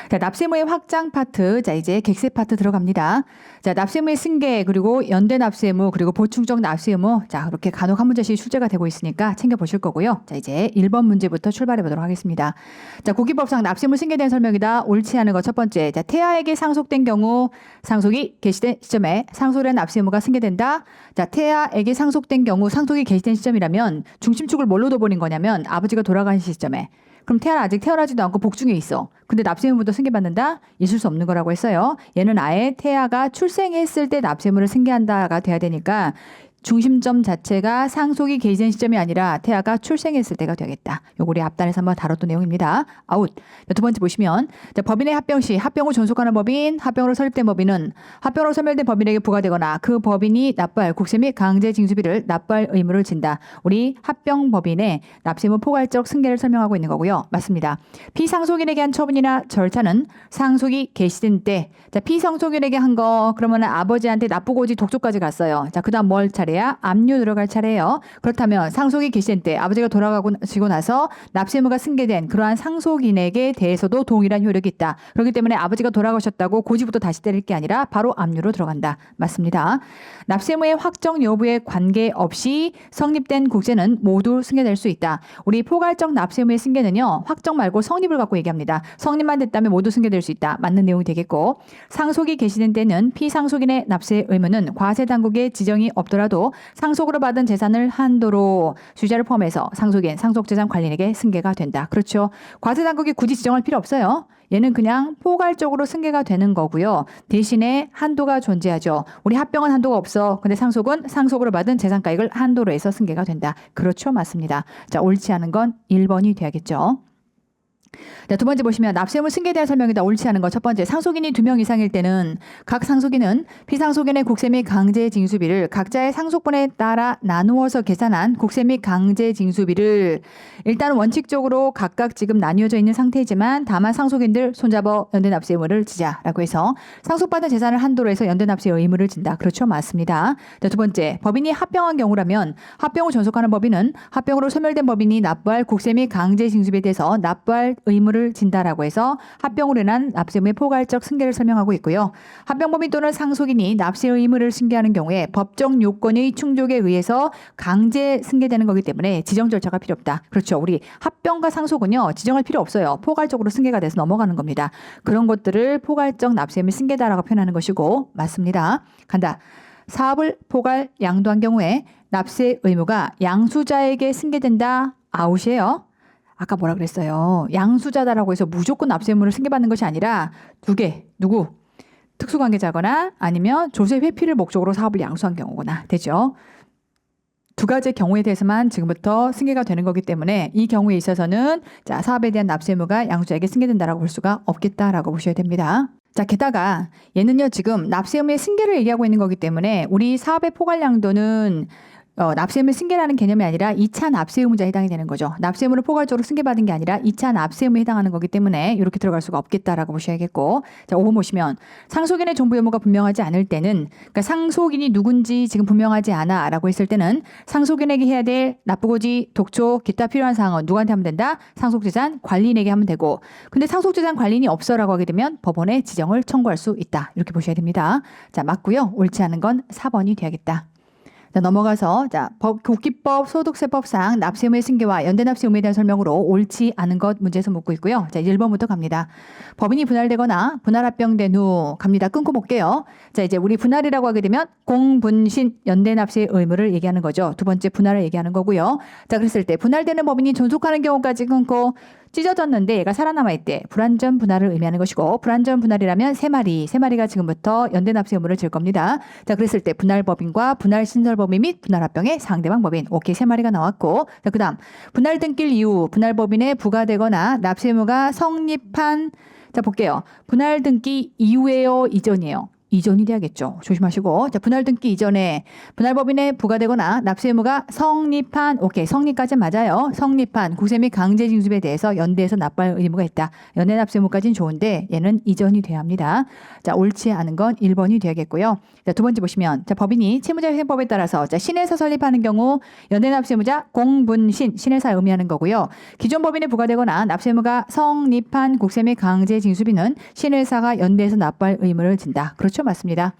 자, 납세의무의 확장 파트. 자, 이제 객세 파트 들어갑니다. 자, 납세의무의 승계, 그리고 연대 납세의무, 그리고 보충적 납세의무. 자, 이렇게 간혹 한 문제씩 출제가 되고 있으니까 챙겨보실 거고요. 자, 이제 1번 문제부터 출발해 보도록 하겠습니다. 자, 고기법상 납세의무 승계에 대한 설명이다. 옳지 않은 거 첫 번째. 자, 태아에게 상속된 경우 상속이 개시된 시점에 상속된 납세의무가 승계된다. 자, 태아에게 상속된 경우 상속이 개시된 시점이라면 중심축을 뭘로 둬버린 거냐면 아버지가 돌아가신 시점에. 그럼 태아는 아직 태어나지도 않고 복중에 있어. 근데 납세의무도 승계받는다? 있을 수 없는 거라고 했어요. 얘는 아예 태아가 출생했을 때 납세의무를 승계한다가 돼야 되니까 중심점 자체가 상속이 개시된 시점이 아니라 태아가 출생했을 때가 되겠다. 요거 우리 앞단에서 한번 다뤘던 내용입니다. 아웃. 두 번째 보시면 자, 법인의 합병 시 합병 후 존속하는 법인, 합병으로 설립된 법인은 합병으로 소멸된 법인에게 부과되거나 그 법인이 납부할 국세 및 강제 징수비를 납부할 의무를 진다. 우리 합병 법인의 납세의무 포괄적 승계를 설명하고 있는 거고요. 맞습니다. 피상속인에게 한 처분이나 절차는 상속이 개시된 때, 자, 피상속인에게 한 거 그러면 아버지한테 납부고지 독촉까지 갔어요. 자, 그다음 뭘 차례? 압류 들어갈 차례예요. 그렇다면 상속이 개시된 때 아버지가 돌아가시고 나서 납세의무가 승계된 그러한 상속인에게 대해서도 동일한 효력이 있다. 그렇기 때문에 아버지가 돌아가셨다고 고지부터 다시 때릴 게 아니라 바로 압류로 들어간다. 맞습니다. 납세의무의 확정 여부에 관계없이 성립된 국세는 모두 승계될 수 있다. 우리 포괄적 납세의무의 승계는요. 확정 말고 성립을 갖고 얘기합니다. 성립만 됐다면 모두 승계될 수 있다. 맞는 내용이 되겠고 상속이 개시된 때는 피상속인의 납세 의무는 과세당국의 지정이 없더라도 상속으로 받은 재산을 한도로 수익자를 포함해서 상속인, 상속재산 관리인에게 승계가 된다. 그렇죠. 과세당국이 굳이 지정할 필요 없어요. 얘는 그냥 포괄적으로 승계가 되는 거고요. 대신에 한도가 존재하죠. 우리 합병은 한도가 없어. 근데 상속은 상속으로 받은 재산가액을 한도로 해서 승계가 된다. 그렇죠. 맞습니다. 자, 옳지 않은 건 1번이 돼야겠죠. 자, 두 번째 보시면 납세의무 승계에 대한 설명이다. 옳지 않은 거 첫 번째. 상속인이 2명 이상일 때는 각 상속인은 피상속인의 국세 및 강제 징수비를 각자의 상속분에 따라 나누어서 계산한 국세 및 강제 징수비를 일단 원칙적으로 각각 지금 나뉘어져 있는 상태이지만 다만 상속인들 손잡아 연대납세 의무를 지자라고 해서 상속받은 재산을 한도로 해서 연대납세 의무를 진다. 그렇죠. 맞습니다. 자, 두 번째. 법인이 합병한 경우라면 합병 후 존속하는 법인은 합병으로 소멸된 법인이 납부할 국세 및 강제 징수비에 대해서 납부할 의무를 진다라고 해서 합병으로 인한 납세의무의 포괄적 승계를 설명하고 있고요. 합병법인 또는 상속인이 납세 의무를 승계하는 경우에 법정 요건의 충족에 의해서 강제 승계되는 거기 때문에 지정 절차가 필요 없다. 그렇죠. 우리 합병과 상속은요. 지정할 필요 없어요. 포괄적으로 승계가 돼서 넘어가는 겁니다. 그런 것들을 포괄적 납세의무 승계다라고 표현하는 것이고 맞습니다. 간다. 사업을 포괄 양도한 경우에 납세 의무가 양수자에게 승계된다. 아웃이에요. 아까 뭐라 그랬어요? 양수자다라고 해서 무조건 납세의무를 승계받는 것이 아니라 두 개, 누구? 특수관계자거나 아니면 조세 회피를 목적으로 사업을 양수한 경우거나 되죠. 두 가지 경우에 대해서만 지금부터 승계가 되는 거기 때문에 이 경우에 있어서는 자, 사업에 대한 납세의무가 양수자에게 승계된다라고 볼 수가 없겠다라고 보셔야 됩니다. 자, 게다가 얘는요 지금 납세의무의 승계를 얘기하고 있는 거기 때문에 우리 사업의 포괄양도는 납세의무 승계라는 개념이 아니라 2차 납세의무자에 해당이 되는 거죠. 납세의무를 포괄적으로 승계받은 게 아니라 2차 납세의무에 해당하는 거기 때문에 이렇게 들어갈 수가 없겠다라고 보셔야겠고 자, 5번 보시면 상속인의 존부 의무가 분명하지 않을 때는 그러니까 상속인이 누군지 지금 분명하지 않아 라고 했을 때는 상속인에게 해야 될 납부고지, 독촉, 기타 필요한 사항은 누구한테 하면 된다? 상속재산 관리인에게 하면 되고 근데 상속재산 관리인이 없어 라고 하게 되면 법원에 지정을 청구할 수 있다. 이렇게 보셔야 됩니다. 자, 맞고요. 옳지 않은 건 4번이 돼야겠다. 자, 넘어가서 자, 국기법 소득세법상 납세의무의 승계와 연대납세 의무에 대한 설명으로 옳지 않은 것 문제에서 묻고 있고요. 자, 1번부터 갑니다. 법인이 분할되거나 분할합병된 후 갑니다. 끊고 볼게요. 자, 이제 우리 분할이라고 하게 되면 공분신 연대납세 의무를 얘기하는 거죠. 두 번째 분할을 얘기하는 거고요. 자, 그랬을 때 분할되는 법인이 존속하는 경우까지 끊고 찢어졌는데 얘가 살아남아 있대. 불완전 분할을 의미하는 것이고 불완전 분할이라면 세 마리가 지금부터 연대납세 의무를 질 겁니다. 자, 그랬을 때 분할법인과 분할신설법인 및 분할합병의 상대방 법인. 오케이, 세 마리가 나왔고 자, 그다음 분할 등길 이후 분할법인에 부과되거나 납세 의무가 성립한 자, 볼게요. 분할 등기 이후에요, 이전이에요? 이전이 돼야겠죠. 조심하시고. 자, 분할 등기 이전에 분할법인에 부과되거나 납세 의무가 성립한, 오케이, 성립까지는 맞아요. 성립한 국세 및 강제 징수에 대해서 연대에서 납부할 의무가 있다. 연대 납세 의무까지는 좋은데 얘는 이전이 돼야 합니다. 자, 옳지 않은 건 1번이 돼야겠고요. 자, 두 번째 보시면, 자, 법인이 채무자회생법에 따라서 자, 신해사 설립하는 경우 연대 납세 의무자 공분신, 신해사 의미하는 거고요. 기존 법인에 부과되거나 납세 의무가 성립한 국세 및 강제 징수비는 신해사가 연대에서 납부할 의무를 진다. 그렇죠? 맞습니다.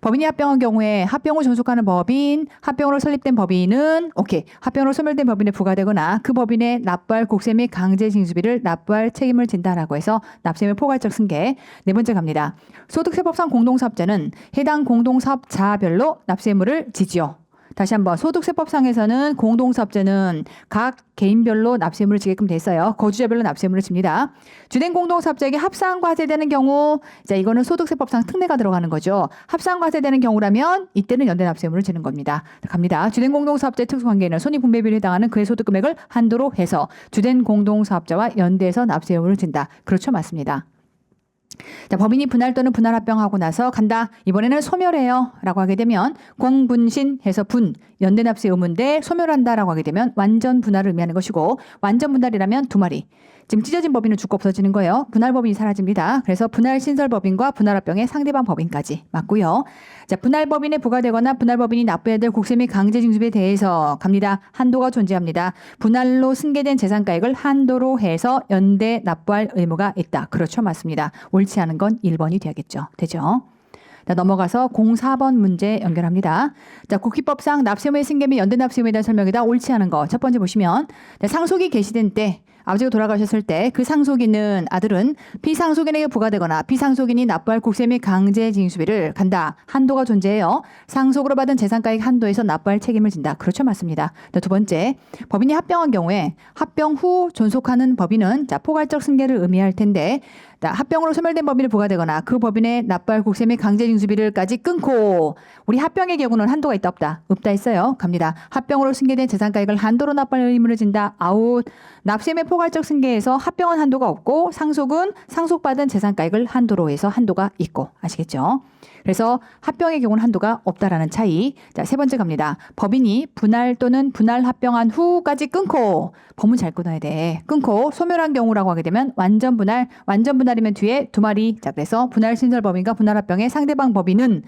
법인이 합병한 경우에 합병을 존속하는 법인, 합병으로 설립된 법인은 오케이, 합병으로 소멸된 법인에 부과되거나 그 법인의 납부할 국세 및 강제 징수비를 납부할 책임을 진다라고 해서 납세의무 포괄적 승계. 네 번째 갑니다. 소득세법상 공동사업자는 해당 공동사업자별로 납세의무를 지지요. 다시 한번 소득세법상에서는 공동사업자는 각 개인별로 납세의무를 지게끔 됐어요. 거주자별로 납세의무를 집니다. 주된 공동사업자에게 합산과세되는 경우, 자, 이거는 소득세법상 특례가 들어가는 거죠. 합산과세되는 경우라면 이때는 연대 납세의무를 지는 겁니다. 갑니다. 주된 공동사업자의 특수관계는 손익분배비율에 해당하는 그의 소득금액을 한도로 해서 주된 공동사업자와 연대해서 납세의무를 진다. 그렇죠, 맞습니다. 자, 법인이 분할 또는 분할 합병하고 나서 간다. 이번에는 소멸해요. 라고 하게 되면 공분신해서 분, 연대납세 의무인데 소멸한다라고 하게 되면 완전 분할을 의미하는 것이고 완전 분할이라면 두 마리. 지금 찢어진 법인은 죽고 없어지는 거예요. 분할 법인이 사라집니다. 그래서 분할 신설 법인과 분할 합병의 상대방 법인까지 맞고요. 자, 분할 법인에 부과되거나 분할 법인이 납부해야 될 국세 및 강제 징수비에 대해서 갑니다. 한도가 존재합니다. 분할로 승계된 재산가액을 한도로 해서 연대 납부할 의무가 있다. 그렇죠, 맞습니다. 옳지 않은 건 1번이 돼야겠죠. 되죠? 자, 넘어가서 04번 문제 연결합니다. 자, 국회법상 납세의무의 승계 및 연대 납세의무에 대한 설명이다. 옳지 않은 거. 첫 번째 보시면 상속이 개시된 때 아버지가 돌아가셨을 때 그 상속인은 아들은 비상속인에게 부과되거나 비상속인이 납부할 국세 및 강제 징수비를 간다. 한도가 존재해요. 상속으로 받은 재산가액 한도에서 납부할 책임을 진다. 그렇죠, 맞습니다. 자, 두 번째, 법인이 합병한 경우에 합병 후 존속하는 법인은 자, 포괄적 승계를 의미할 텐데 합병으로 소멸된 법인에 부과되거나 그 법인의 납부할 국세 및 강제 징수비를까지 끊고 우리 합병의 경우는 한도가 있다 없다? 없다 했어요. 갑니다. 합병으로 승계된 재산가액을 한도로 납부할 의무를 진다. 아웃. 납세 및 포괄적 승계에서 합병은 한도가 없고 상속은 상속받은 재산가액을 한도로 해서 한도가 있고 아시겠죠? 그래서 합병의 경우는 한도가 없다라는 차이. 자, 세 번째 갑니다. 법인이 분할 또는 분할 합병한 후까지 끊고 법문 잘 끊어야 돼. 끊고 소멸한 경우라고 하게 되면 완전 분할이면 뒤에 두 마리. 자, 그래서 분할 신설 법인과 분할 합병의 상대방 법인은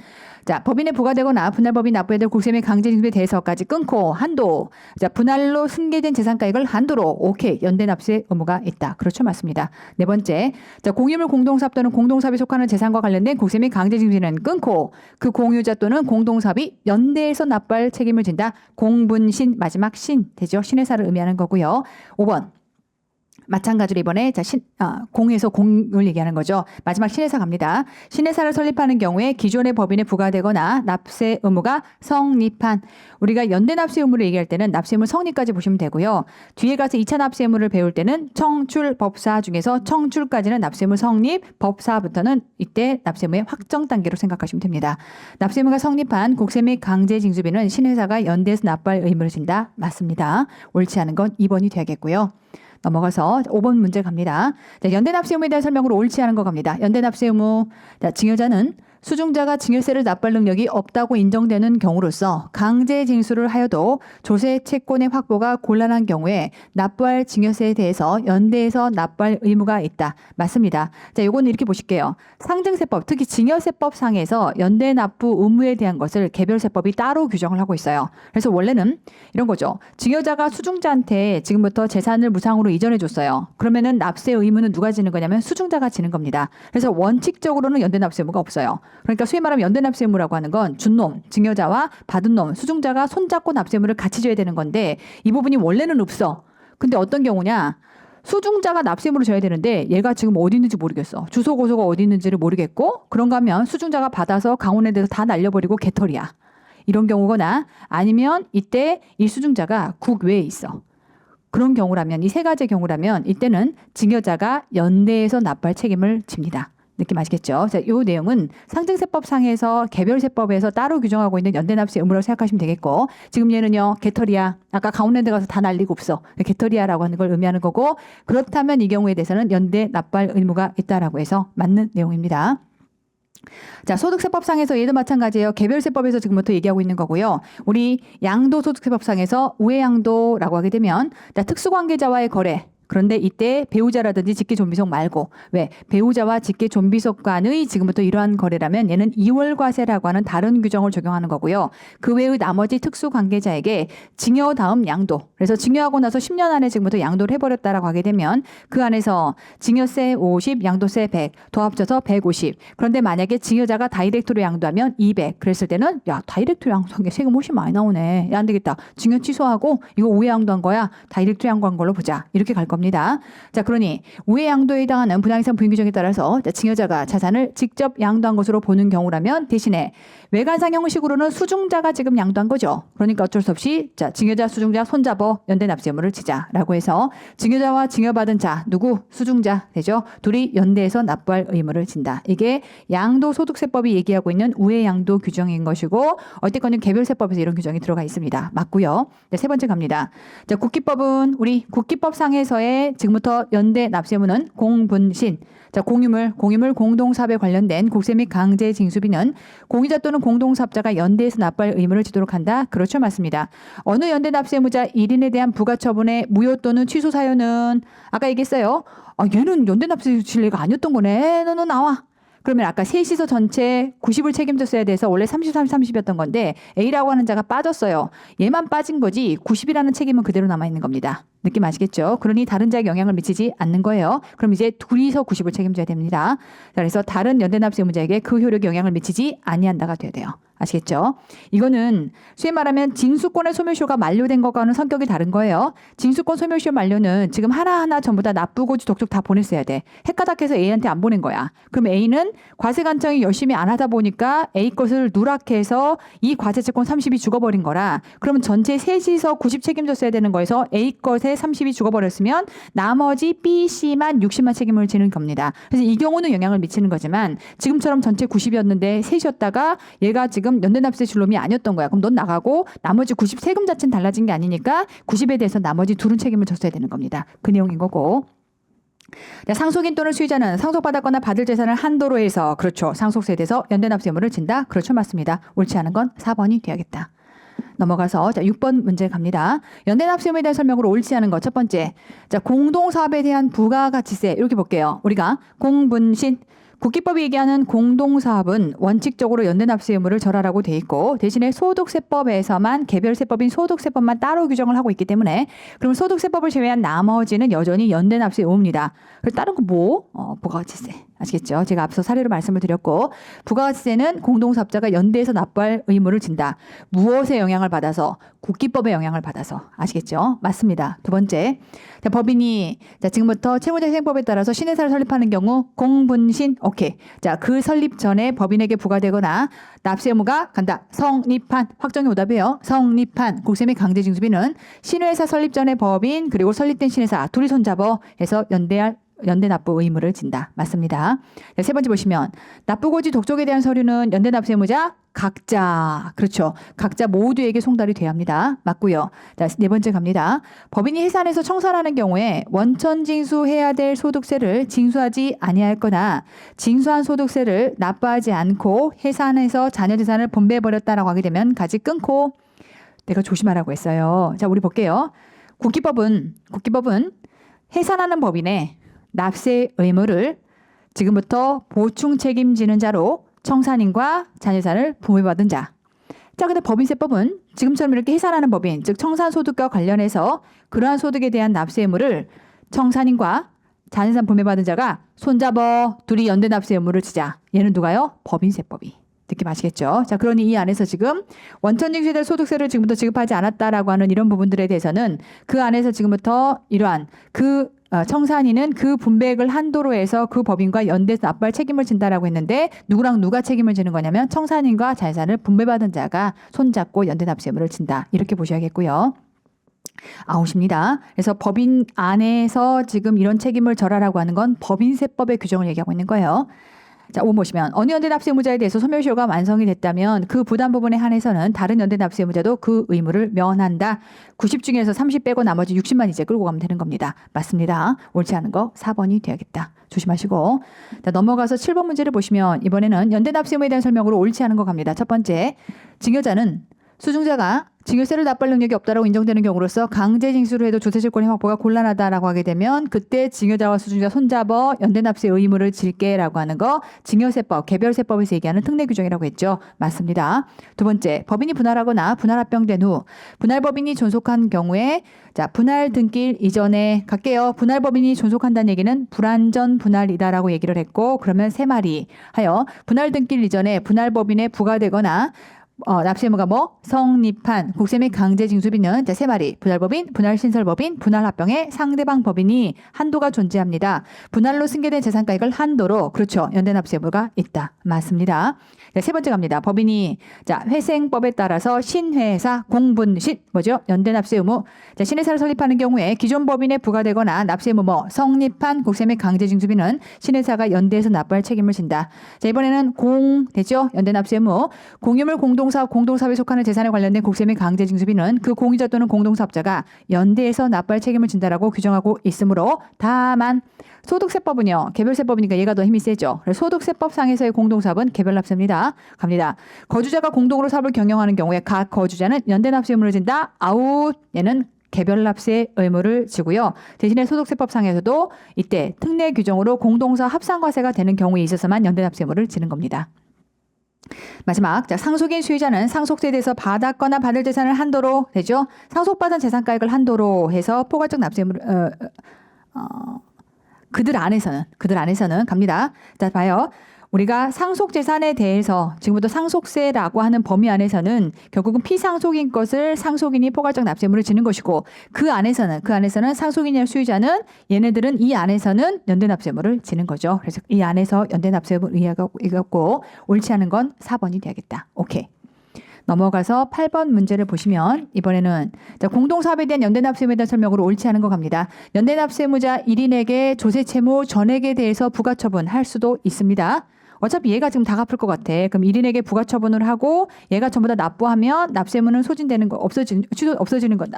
자, 법인에 부과되거나 분할 법인 납부해야 될 국세 및 강제 징수비에 대해서까지 끊고 한도. 자, 분할로 승계된 재산가액을 한도로 오케이 연대 납세 의무가 있다. 그렇죠, 맞습니다. 네 번째, 자, 공유물 공동사업 또는 공동사업에 속하는 재산과 관련된 국세 및 강제 징수비는 끊고 그 공유자 또는 공동사업이 연대에서 납부할 책임을 진다. 공분신 마지막 신 되죠. 신해사를 의미하는 거고요. 5번. 마찬가지로 이번에 공에서 공을 얘기하는 거죠. 마지막 신해사 갑니다. 신해사를 설립하는 경우에 기존의 법인에 부과되거나 납세 의무가 성립한 우리가 연대 납세 의무를 얘기할 때는 납세 의무 성립까지 보시면 되고요. 뒤에 가서 2차 납세 의무를 배울 때는 청출 법사 중에서 청출까지는 납세 의무 성립, 법사부터는 이때 납세 의무의 확정 단계로 생각하시면 됩니다. 납세 의무가 성립한 국세 및 강제 징수비는 신해사가 연대에서 납부할 의무를 진다. 맞습니다. 옳지 않은 건 2번이 되겠고요. 넘어가서 5번 문제 갑니다. 자, 연대납세 의무에 대한 설명으로 옳지 않은 거 갑니다. 연대납세 의무. 자, 증여자는 수중자가 증여세를 납부할 능력이 없다고 인정되는 경우로서 강제 징수를 하여도 조세 채권의 확보가 곤란한 경우에 납부할 증여세에 대해서 연대에서 납부할 의무가 있다. 맞습니다. 자, 요거는 이렇게 보실게요. 상증세법, 특히 증여세법 상에서 연대 납부 의무에 대한 것을 개별세법이 따로 규정을 하고 있어요. 그래서 원래는 이런 거죠. 증여자가 수중자한테 지금부터 재산을 무상으로 이전해 줬어요. 그러면은 납세 의무는 누가 지는 거냐면 수중자가 지는 겁니다. 그래서 원칙적으로는 연대 납세 의무가 없어요. 그러니까 소위 말하면 연대 납세 의무라고 하는 건 준 놈, 증여자와 받은 놈, 수중자가 손잡고 납세 의무를 같이 져야 되는 건데 이 부분이 원래는 없어. 근데 어떤 경우냐? 수중자가 납세 의무를 져야 되는데 얘가 지금 어디 있는지 모르겠어. 주소 고소가 어디 있는지를 모르겠고 그런가 하면 수중자가 받아서 강원에 대해서 다 날려버리고 개털이야. 이런 경우거나 아니면 이때 이 수중자가 국외에 있어. 그런 경우라면 이 세 가지 경우라면 이때는 증여자가 연대에서 납부할 책임을 집니다. 느낌 아시겠죠? 자, 이 내용은 상증세법상에서 개별세법에서 따로 규정하고 있는 연대납세 의무라고 생각하시면 되겠고 지금 얘는요 개털이야. 아까 강원랜드 가서 다 날리고 없어. 개털이야라고 하는 걸 의미하는 거고 그렇다면 이 경우에 대해서는 연대 납부할 의무가 있다라고 해서 맞는 내용입니다. 자, 소득세법상에서 얘도 마찬가지예요. 개별세법에서 지금부터 얘기하고 있는 거고요. 우리 양도소득세법상에서 우회양도라고 하게 되면 자, 특수관계자와의 거래. 그런데 이때 배우자라든지 직계존비속 말고 왜 배우자와 직계존비속 간의 지금부터 이러한 거래라면 얘는 이월과세라고 하는 다른 규정을 적용하는 거고요. 그 외의 나머지 특수관계자에게 징여 다음 양도. 그래서 징여하고 나서 10년 안에 지금부터 양도를 해버렸다라고 하게 되면 그 안에서 징여세 50, 양도세 100, 더 합쳐서 150. 그런데 만약에 징여자가 다이렉트로 양도하면 200. 그랬을 때는 야 다이렉트로 양도한 게 세금 훨씬 많이 나오네. 야, 안 되겠다. 징여 취소하고 이거 우회양도한 거야. 다이렉트로 양도한 걸로 보자. 이렇게 갈 겁니다. 자, 그러니 우회양도에 해당하는 분양이상 부인 규정에 따라서 징여자가 자산을 직접 양도한 것으로 보는 경우라면 대신에 외관상 형식으로는 수중자가 지금 양도한 거죠. 그러니까 어쩔 수 없이 자, 징여자, 수중자 손잡어 연대납세 의무를 지자라고 해서 징여자와 징여받은 자 누구 수중자 되죠. 둘이 연대해서 납부할 의무를 진다. 이게 양도소득세법이 얘기하고 있는 우회양도 규정인 것이고 어쨌건 개별세법에서 이런 규정이 들어가 있습니다. 맞고요. 네, 세 번째 갑니다. 자, 국기법은 우리 국기법상에서의 지금부터 연대 납세 의무는 공분신. 자, 공유물 공동사업에 관련된 국세 및 강제 징수비는 공유자 또는 공동사업자가 연대해서 납부할 의무를 지도록 한다. 그렇죠, 맞습니다. 어느 연대 납세 의무자 1인에 대한 부가처분의 무효 또는 취소 사유는 아까 얘기했어요. 얘는 연대 납세 실례가 아니었던 거네. 너 나와. 그러면 아까 셋이서 전체 90을 책임졌어야 돼서 원래 30, 30, 30이었던 건데 A라고 하는 자가 빠졌어요. 얘만 빠진 거지 90이라는 책임은 그대로 남아있는 겁니다. 느낌 아시겠죠? 그러니 다른 자에게 영향을 미치지 않는 거예요. 그럼 이제 둘이서 90을 책임져야 됩니다. 그래서 다른 연대납세 의무자에게 그 효력에 영향을 미치지 아니한다가 돼야 돼요. 아시겠죠? 이거는 소위 말하면 징수권의 소멸시효가 만료된 것과는 성격이 다른 거예요. 징수권 소멸시효 만료는 지금 하나하나 전부 다 납부고지 독촉 다 보냈어야 돼. 헷가닥해서 A한테 안 보낸 거야. 그럼 A는 과세관청이 열심히 안 하다 보니까 A 것을 누락해서 이 과세채권 30이 죽어버린 거라. 그러면 전체 셋이서 90 책임졌어야 되는 거에서 A 것에 30이 죽어버렸으면 나머지 B, C만 60만 책임을 지는 겁니다. 그래서 이 경우는 영향을 미치는 거지만 지금처럼 전체 90이었는데 셋이었다가 얘가 지금 연대납세 실놈이 아니었던 거야. 그럼 넌 나가고 나머지 90 세금 자체는 달라진 게 아니니까 90에 대해서 나머지 둘은 책임을 졌어야 되는 겁니다. 그 내용인 거고. 상속인 또는 수의자는 상속받았거나 받을 재산을 한도로 해서 그렇죠. 상속세에 대해서 연대납세 의무를 진다. 그렇죠. 맞습니다. 옳지 않은 건 4번이 되야겠다. 넘어가서 자 6번 문제 갑니다. 연대납세 의무에 대한 설명으로 옳지 않은 것 첫 번째. 자 공동사업에 대한 부가가치세 이렇게 볼게요. 우리가 공분신 국기법이 얘기하는 공동사업은 원칙적으로 연대납세 의무를 절하라고 돼 있고 대신에 소득세법에서만 개별세법인 소득세법만 따로 규정을 하고 있기 때문에 그럼 소득세법을 제외한 나머지는 여전히 연대납세 의무입니다. 그래서 다른 거 뭐? 부가가치세. 아시겠죠? 제가 앞서 사례로 말씀을 드렸고 부가가치세는 공동사업자가 연대해서 납부할 의무를 진다. 무엇의 영향을 받아서? 국기법의 영향을 받아서. 아시겠죠? 맞습니다. 두 번째. 자, 법인이 자, 지금부터 채무자생법에 따라서 신회사를 설립하는 경우 공분신 오케이. 자, 그 설립 전에 법인에게 부과되거나 납세 의무가 간다. 성립한 확정의 오답이에요. 성립한 국세 및 강제징수비는 신회사 설립 전에 법인 그리고 설립된 신회사 둘이 손잡아 해서 연대 납부 의무를 진다. 맞습니다. 네, 세 번째 보시면 납부고지 독촉에 대한 서류는 연대 납세 의무자 각자 그렇죠. 각자 모두에게 송달이 돼야 합니다. 맞고요. 자, 네 번째 갑니다. 법인이 해산해서 청산하는 경우에 원천 징수해야 될 소득세를 징수하지 아니하였거나 징수한 소득세를 납부하지 않고 해산해서 자녀 재산을 분배해버렸다라고 하게 되면 가지 끊고 내가 조심하라고 했어요. 자, 우리 볼게요. 국기법은 해산하는 법인의 납세 의무를 지금부터 보충 책임지는 자로 청산인과 자녀재산을 분배받은 자. 자, 근데 법인세법은 지금처럼 이렇게 해산하는 법인, 즉 청산소득과 관련해서 그러한 소득에 대한 납세 의무를 청산인과 자녀재산 분배받은 자가 손잡아 둘이 연대 납세 의무를 지자. 얘는 누가요? 법인세법이. 느낌 아시겠죠? 자, 그러니 이 안에서 지금 원천 징수될 소득세를 지금부터 지급하지 않았다라고 하는 이런 부분들에 대해서는 그 안에서 지금부터 이러한 청산인은 그 분배액을 한도로 해서 그 법인과 연대해서 납부할 책임을 진다라고 했는데 누구랑 누가 책임을 지는 거냐면 청산인과 자산을 분배받은 자가 손잡고 연대 납세 의무를 진다. 이렇게 보셔야겠고요. 아웃입니다. 그래서 법인 안에서 지금 이런 책임을 절하라고 하는 건 법인세법의 규정을 얘기하고 있는 거예요. 자, 5번 보시면 어느 연대 납세 의무자에 대해서 소멸시효가 완성이 됐다면 그 부담 부분에 한해서는 다른 연대 납세 의무자도 그 의무를 면한다. 90 중에서 30 빼고 나머지 60만 이제 끌고 가면 되는 겁니다. 맞습니다. 옳지 않은 거 4번이 되야겠다. 조심하시고. 자, 넘어가서 7번 문제를 보시면 이번에는 연대 납세 의무에 대한 설명으로 옳지 않은 거 갑니다. 첫 번째, 증여자는 수증자가 증여세를 납부할 능력이 없다라고 인정되는 경우로서 강제징수를 해도 조세질권의 확보가 곤란하다라고 하게 되면 그때 증여자와 수증자 손잡아 연대납세 의무를 질게라고 하는 거 증여세법, 개별세법에서 얘기하는 특례 규정이라고 했죠. 맞습니다. 두 번째, 법인이 분할하거나 분할합병된 후 분할법인이 존속한 경우에 자, 분할 등기일 이전에 갈게요. 분할법인이 존속한다는 얘기는 불완전 분할이다라고 얘기를 했고 그러면 세 마리 하여 분할 등기일 이전에 분할법인에 부과되거나 납세 의무가 뭐? 성립한 국세 및 강제징수비는 세 마리 분할법인, 분할신설법인, 분할합병의 상대방 법인이 한도가 존재합니다. 분할로 승계된 재산가액을 한도로 그렇죠. 연대납세 의무가 있다. 맞습니다. 네, 세 번째 갑니다. 법인이 자 회생법에 따라서 신회사 공분식 뭐죠? 연대납세 의무. 자, 신회사를 설립하는 경우에 기존 법인에 부과되거나 납세 의무 뭐 성립한 국세 및 강제징수비는 신회사가 연대에서 납부할 책임을 진다. 자, 이번에는 공 되죠? 연대납세 의무. 공유물 공동사업, 공동사업에 속하는 재산에 관련된 국세 및 강제징수비는 그 공유자 또는 공동사업자가 연대에서 납부할 책임을 진다라고 규정하고 있으므로 다만 소득세법은요. 개별세법이니까 얘가 더 힘이 세죠. 그래서 소득세법상에서의 공동사업은 개별납세입니다. 갑니다. 거주자가 공동으로 사업을 경영하는 경우에 각 거주자는 연대납세 의무를 진다. 아웃. 얘는 개별납세 의무를 지고요. 대신에 소득세법상에서도 이때 특례 규정으로 공동사업 합산과세가 되는 경우에 있어서만 연대납세 의무를 지는 겁니다. 마지막, 자, 상속인 수의자는 상속세에 대해서 받았거나 받을 재산을 한도로 되죠. 상속받은 재산가액을 한도로 해서 포괄적 납세 의무를 그들 안에서는 갑니다. 자, 봐요. 우리가 상속재산에 대해서 지금부터 상속세라고 하는 범위 안에서는 결국은 피상속인 것을 상속인이 포괄적 납세 의무를 지는 것이고 그 안에서는 상속인이나 수의자는 얘네들은 이 안에서는 연대납세 의무를 지는 거죠. 그래서 이 안에서 연대납세 의무를 이해하고 옳지 않은 건 4번이 돼야겠다. 오케이. 넘어가서 8번 문제를 보시면 이번에는 공동사업에 대한 연대납세 의무에 대한 설명으로 옳지 않은 거 갑니다. 연대납세 의무자 1인에게 조세채무 전액에 대해서 부가처분할 수도 있습니다. 어차피 얘가 지금 다 갚을 것 같아. 그럼 1인에게 부가처분을 하고 얘가 전부 다 납부하면 납세 의무는 소진되는 거 없어지는 것.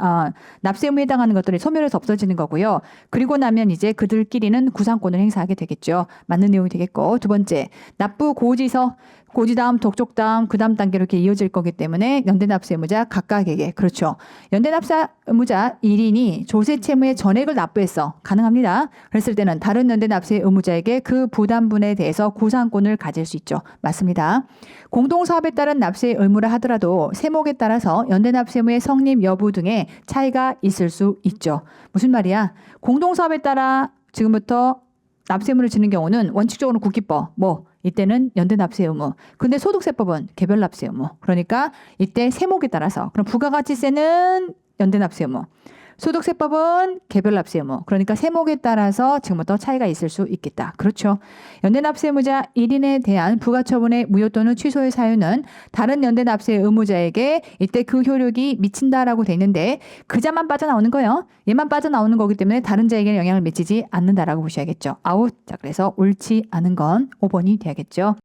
납세 의무에 해당하는 것들이 소멸해서 없어지는 거고요. 그리고 나면 이제 그들끼리는 구상권을 행사하게 되겠죠. 맞는 내용이 되겠고. 두 번째, 납부 고지서 고지 다음 독촉 다음 그 다음 단계로 이렇게 이어질 거기 때문에 연대납세 의무자 각각에게 그렇죠. 연대납세 의무자 1인이 조세채무의 전액을 납부했어. 가능합니다. 그랬을 때는 다른 연대납세 의무자에게 그 부담분에 대해서 구상권을 가질 수 있죠. 맞습니다. 공동사업에 따른 납세 의무라 하더라도 세목에 따라서 연대납세 의무의 성립 여부 등의 차이가 있을 수 있죠. 무슨 말이야? 공동사업에 따라 지금부터 납세 의무를 지는 경우는 원칙적으로 국기법 이때는 연대납세 의무. 근데 소득세법은 개별납세 의무. 그러니까 이때 세목에 따라서 그럼 부가가치세는 연대납세 의무. 소득세법은 개별납세 의무. 그러니까 세목에 따라서 지금부터 차이가 있을 수 있겠다. 그렇죠. 연대납세 의무자 1인에 대한 부가처분의 무효 또는 취소의 사유는 다른 연대납세 의무자에게 이때 그 효력이 미친다라고 돼 있는데 그자만 빠져나오는 거예요. 얘만 빠져나오는 거기 때문에 다른 자에게는 영향을 미치지 않는다라고 보셔야겠죠. 아웃. 자, 그래서 옳지 않은 건 5번이 돼야겠죠.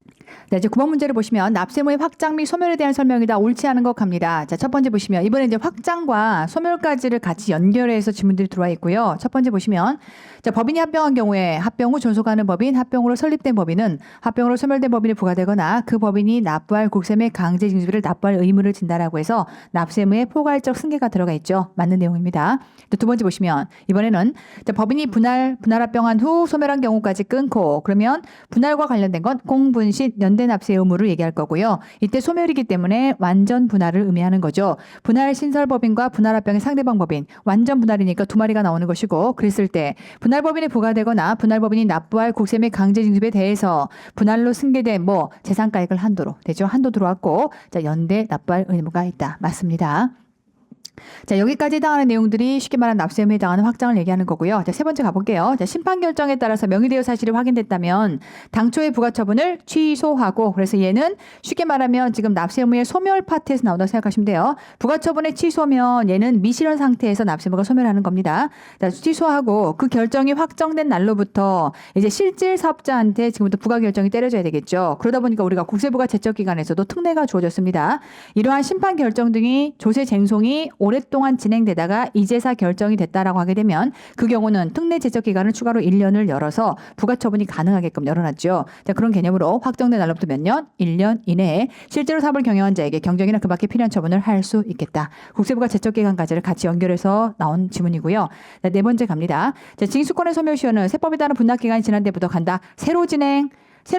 자, 이제 9번 문제를 보시면 납세의무의 확장 및 소멸에 대한 설명이다. 옳지 않은 것 갑니다. 자, 첫 번째 보시면 이번에 이제 확장과 소멸까지를 같이 연결해서 질문들이 들어와 있고요. 첫 번째 보시면 자, 법인이 합병한 경우에 합병 후 존속하는 법인, 합병으로 설립된 법인은 합병으로 소멸된 법인에 부과되거나 그 법인이 납부할 국세 및 강제징수비를 납부할 의무를 진다라고 해서 납세의무의 포괄적 승계가 들어가 있죠. 맞는 내용입니다. 두 번째 보시면 이번에는 자, 법인이 분할합병한 후 소멸한 경우까지 끊고 그러면 분할과 관련된 건 공분식 연대납세 의무를 얘기할 거고요. 이때 소멸이기 때문에 완전 분할을 의미하는 거죠. 분할 신설법인과 분할합병의 상대방 법인 완전 분할이니까 두 마리가 나오는 것이고 그랬을 때 분할법인에 부과되거나 분할법인이 납부할 국세 및 강제징수비에 대해서 분할로 승계된 재산가액을 한도로 되죠. 한도 들어왔고 자, 연대 납부할 의무가 있다. 맞습니다. 자, 여기까지 해당하는 내용들이 쉽게 말하는 납세 의무에 해당하는 확정을 얘기하는 거고요. 자, 세 번째 가볼게요. 자, 심판 결정에 따라서 명의대여 사실이 확인됐다면 당초의 부가처분을 취소하고, 그래서 얘는 쉽게 말하면 지금 납세 의무의 소멸 파트에서 나온다고 생각하시면 돼요. 부가처분의 취소면 얘는 미실현 상태에서 납세 의무가 소멸하는 겁니다. 자, 취소하고 그 결정이 확정된 날로부터 이제 실질 사업자한테 지금부터 부가 결정이 때려져야 되겠죠. 그러다 보니까 우리가 국세부가 제적기간에서도 특례가 주어졌습니다. 이러한 심판 결정 등이 조세 쟁송이 오랫동안 진행되다가 이제사 결정이 됐다라고 하게 되면 그 경우는 특례 제적 기간을 추가로 1년을 열어서 부가처분이 가능하게끔 열어놨죠. 자, 그런 개념으로 확정된 날로부터 몇 년? 1년 이내에 실제로 사업을 경영한 자에게 경정이나 그 밖에 필요한 처분을 할 수 있겠다. 국세부가 제적 기간까지를 같이 연결해서 나온 지문이고요. 자, 네 번째 갑니다. 자, 징수권의 소멸시효는 세법에 따른 분납 기간이 지난 때부터 간다. 새로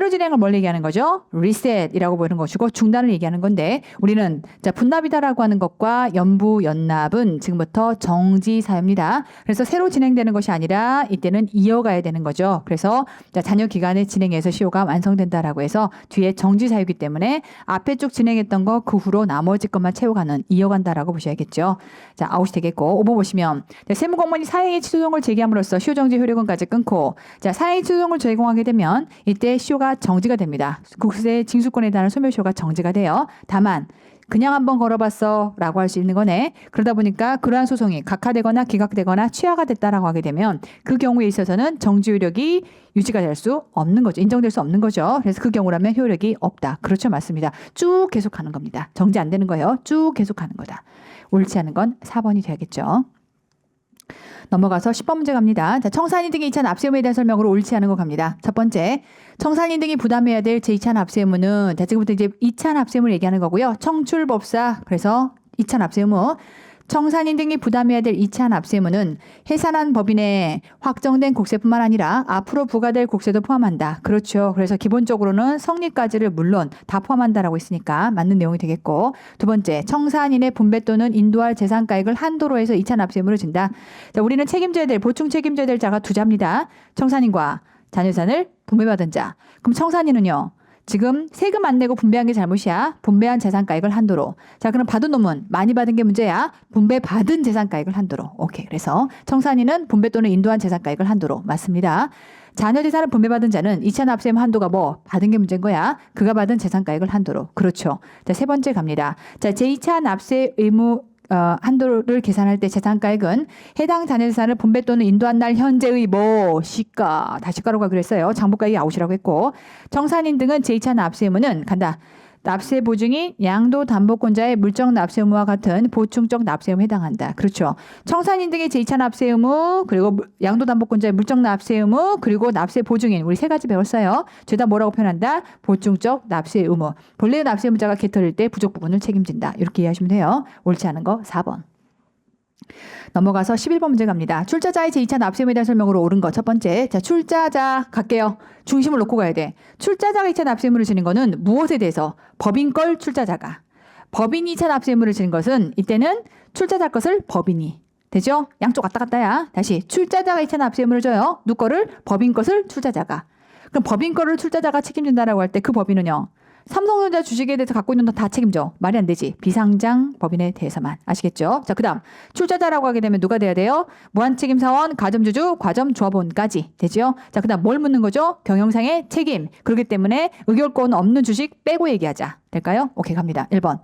진행을 뭘 얘기하는 거죠? 리셋이라고 보는 것이고 중단을 얘기하는 건데 우리는 자 분납이다라고 하는 것과 연부 연납은 지금부터 정지 사유입니다. 그래서 새로 진행되는 것이 아니라 이때는 이어가야 되는 거죠. 그래서 자 잔여 기간에 진행해서 시효가 완성된다라고 해서 뒤에 정지 사유이기 때문에 앞에 쭉 진행했던 거 그 후로 나머지 것만 채워가는 이어간다라고 보셔야겠죠. 자 아웃이 되겠고 5번 보시면 자, 세무공무원이 사행위 취소송을 제기함으로써 시효정지 효력은까지 끊고 자 사행위 취소송을 제공하게 되면 이때 시효가 정지가 됩니다. 국세 징수권에 대한 소멸시효가 정지가 돼요. 다만 그냥 한번 걸어봤어 라고 할 수 있는 거네. 그러다 보니까 그러한 소송이 각하되거나 기각되거나 취하가 됐다라고 하게 되면 그 경우에 있어서는 정지 효력이 유지가 될 수 없는 거죠. 인정될 수 없는 거죠. 그래서 그 경우라면 효력이 없다. 그렇죠. 맞습니다. 쭉 계속하는 겁니다. 정지 안 되는 거예요. 쭉 계속하는 거다. 옳지 않은 건 4번이 돼야겠죠. 넘어가서 10번 문제 갑니다. 자, 청산인 등의 2차 납세 의무에 대한 설명으로 옳지 않은 거 갑니다. 첫 번째, 청산인 등이 부담해야 될 제2차 납세 의무는 자, 지금부터 이제 2차 납세 의무를 얘기하는 거고요. 청출법사, 그래서 2차 납세 의무. 청산인 등이 부담해야 될 2차 납세 의무는 해산한 법인에 확정된 국세뿐만 아니라 앞으로 부과될 국세도 포함한다. 그렇죠. 그래서 기본적으로는 성립까지를 물론 다 포함한다라고 했으니까 맞는 내용이 되겠고 두 번째, 청산인의 분배 또는 인도할 재산가액을 한도로 해서 2차 납세 의무를 진다. 자, 우리는 책임져야 될, 보충 책임져야 될 자가 두 자입니다. 청산인과 잔여재산을 분배받은 자. 그럼 청산인은요. 지금 세금 안 내고 분배한 게 잘못이야. 분배한 재산가액을 한도로. 자, 그럼 받은 놈은 많이 받은 게 문제야. 분배받은 재산가액을 한도로. 오케이. 그래서 청산인은 분배 또는 인도한 재산가액을 한도로. 맞습니다. 자녀재산을 분배받은 자는 2차 납세 의무 한도가 뭐 받은 게 문제인 거야. 그가 받은 재산가액을 한도로. 그렇죠. 자, 세 번째 갑니다. 자, 제2차 납세 의무 한도를 계산할 때 재산가액은 해당 자녀재산을 분배 또는 인도한 날 현재의 뭐 시가 다시가로가 그랬어요. 장부가액이 아웃이라고 했고 청산인 등은 제2차 납세 의무는 간다. 납세 보증이 양도담보권자의 물적 납세 의무와 같은 보충적 납세 의무에 해당한다. 그렇죠. 청산인 등의 제2차 납세 의무, 그리고 양도담보권자의 물적 납세 의무, 그리고 납세 보증인 우리 세 가지 배웠어요. 죄다 뭐라고 표현한다? 보충적 납세 의무. 본래의 납세 의무자가 개털릴 때 부족 부분을 책임진다. 이렇게 이해하시면 돼요. 옳지 않은 거 4번. 넘어가서 11번 문제 갑니다. 출자자의 제2차 납세 의무에 대한 설명으로 옳은 거 첫 번째. 자, 출자자 갈게요. 중심을 놓고 가야 돼. 출자자가 2차 납세 의무를 지는 거는 무엇에 대해서? 법인 걸 출자자가. 법인이 2차 납세 의무를 지는 것은 이때는 출자자 것을 법인이. 되죠? 양쪽 왔다 갔다야. 다시 출자자가 2차 납세 의무를 줘요. 누 거를? 법인 것을 출자자가. 그럼 법인 거를 출자자가 책임진다라고 할 때 그 법인은요. 삼성전자 주식에 대해서 갖고 있는 돈 다 책임져. 말이 안 되지. 비상장 법인에 대해서만. 아시겠죠? 자, 그 다음 출자자라고 하게 되면 누가 돼야 돼요? 무한책임사원, 가점주주, 과점조합원까지 되죠? 자, 그 다음 뭘 묻는 거죠? 경영상의 책임. 그렇기 때문에 의결권 없는 주식 빼고 얘기하자. 될까요? 오케이, 갑니다. 1번.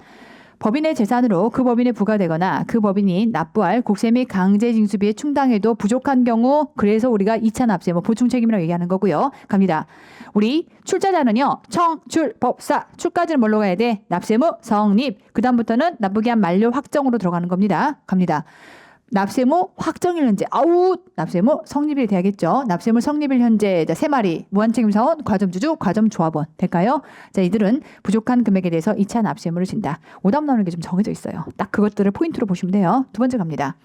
법인의 재산으로 그 법인에 부과되거나 그 법인이 납부할 국세 및 강제징수비에 충당해도 부족한 경우 그래서 우리가 2차 납세 뭐 보충 책임이라고 얘기하는 거고요. 갑니다. 우리 출자자는요. 청출법사 출까지는 뭘로 가야 돼? 납세무 성립. 그 다음부터는 납부기한 만료 확정으로 들어가는 겁니다. 갑니다. 납세무 확정일 현재 아웃 납세무 성립이 돼야겠죠. 납세무 성립일 현재 자, 세 마리 무한책임사원 과점주주 과점조합원 될까요? 자, 이들은 부족한 금액에 대해서 2차 납세무를 진다. 오답 나오는 게 좀 정해져 있어요. 딱 그것들을 포인트로 보시면 돼요. 두 번째 갑니다.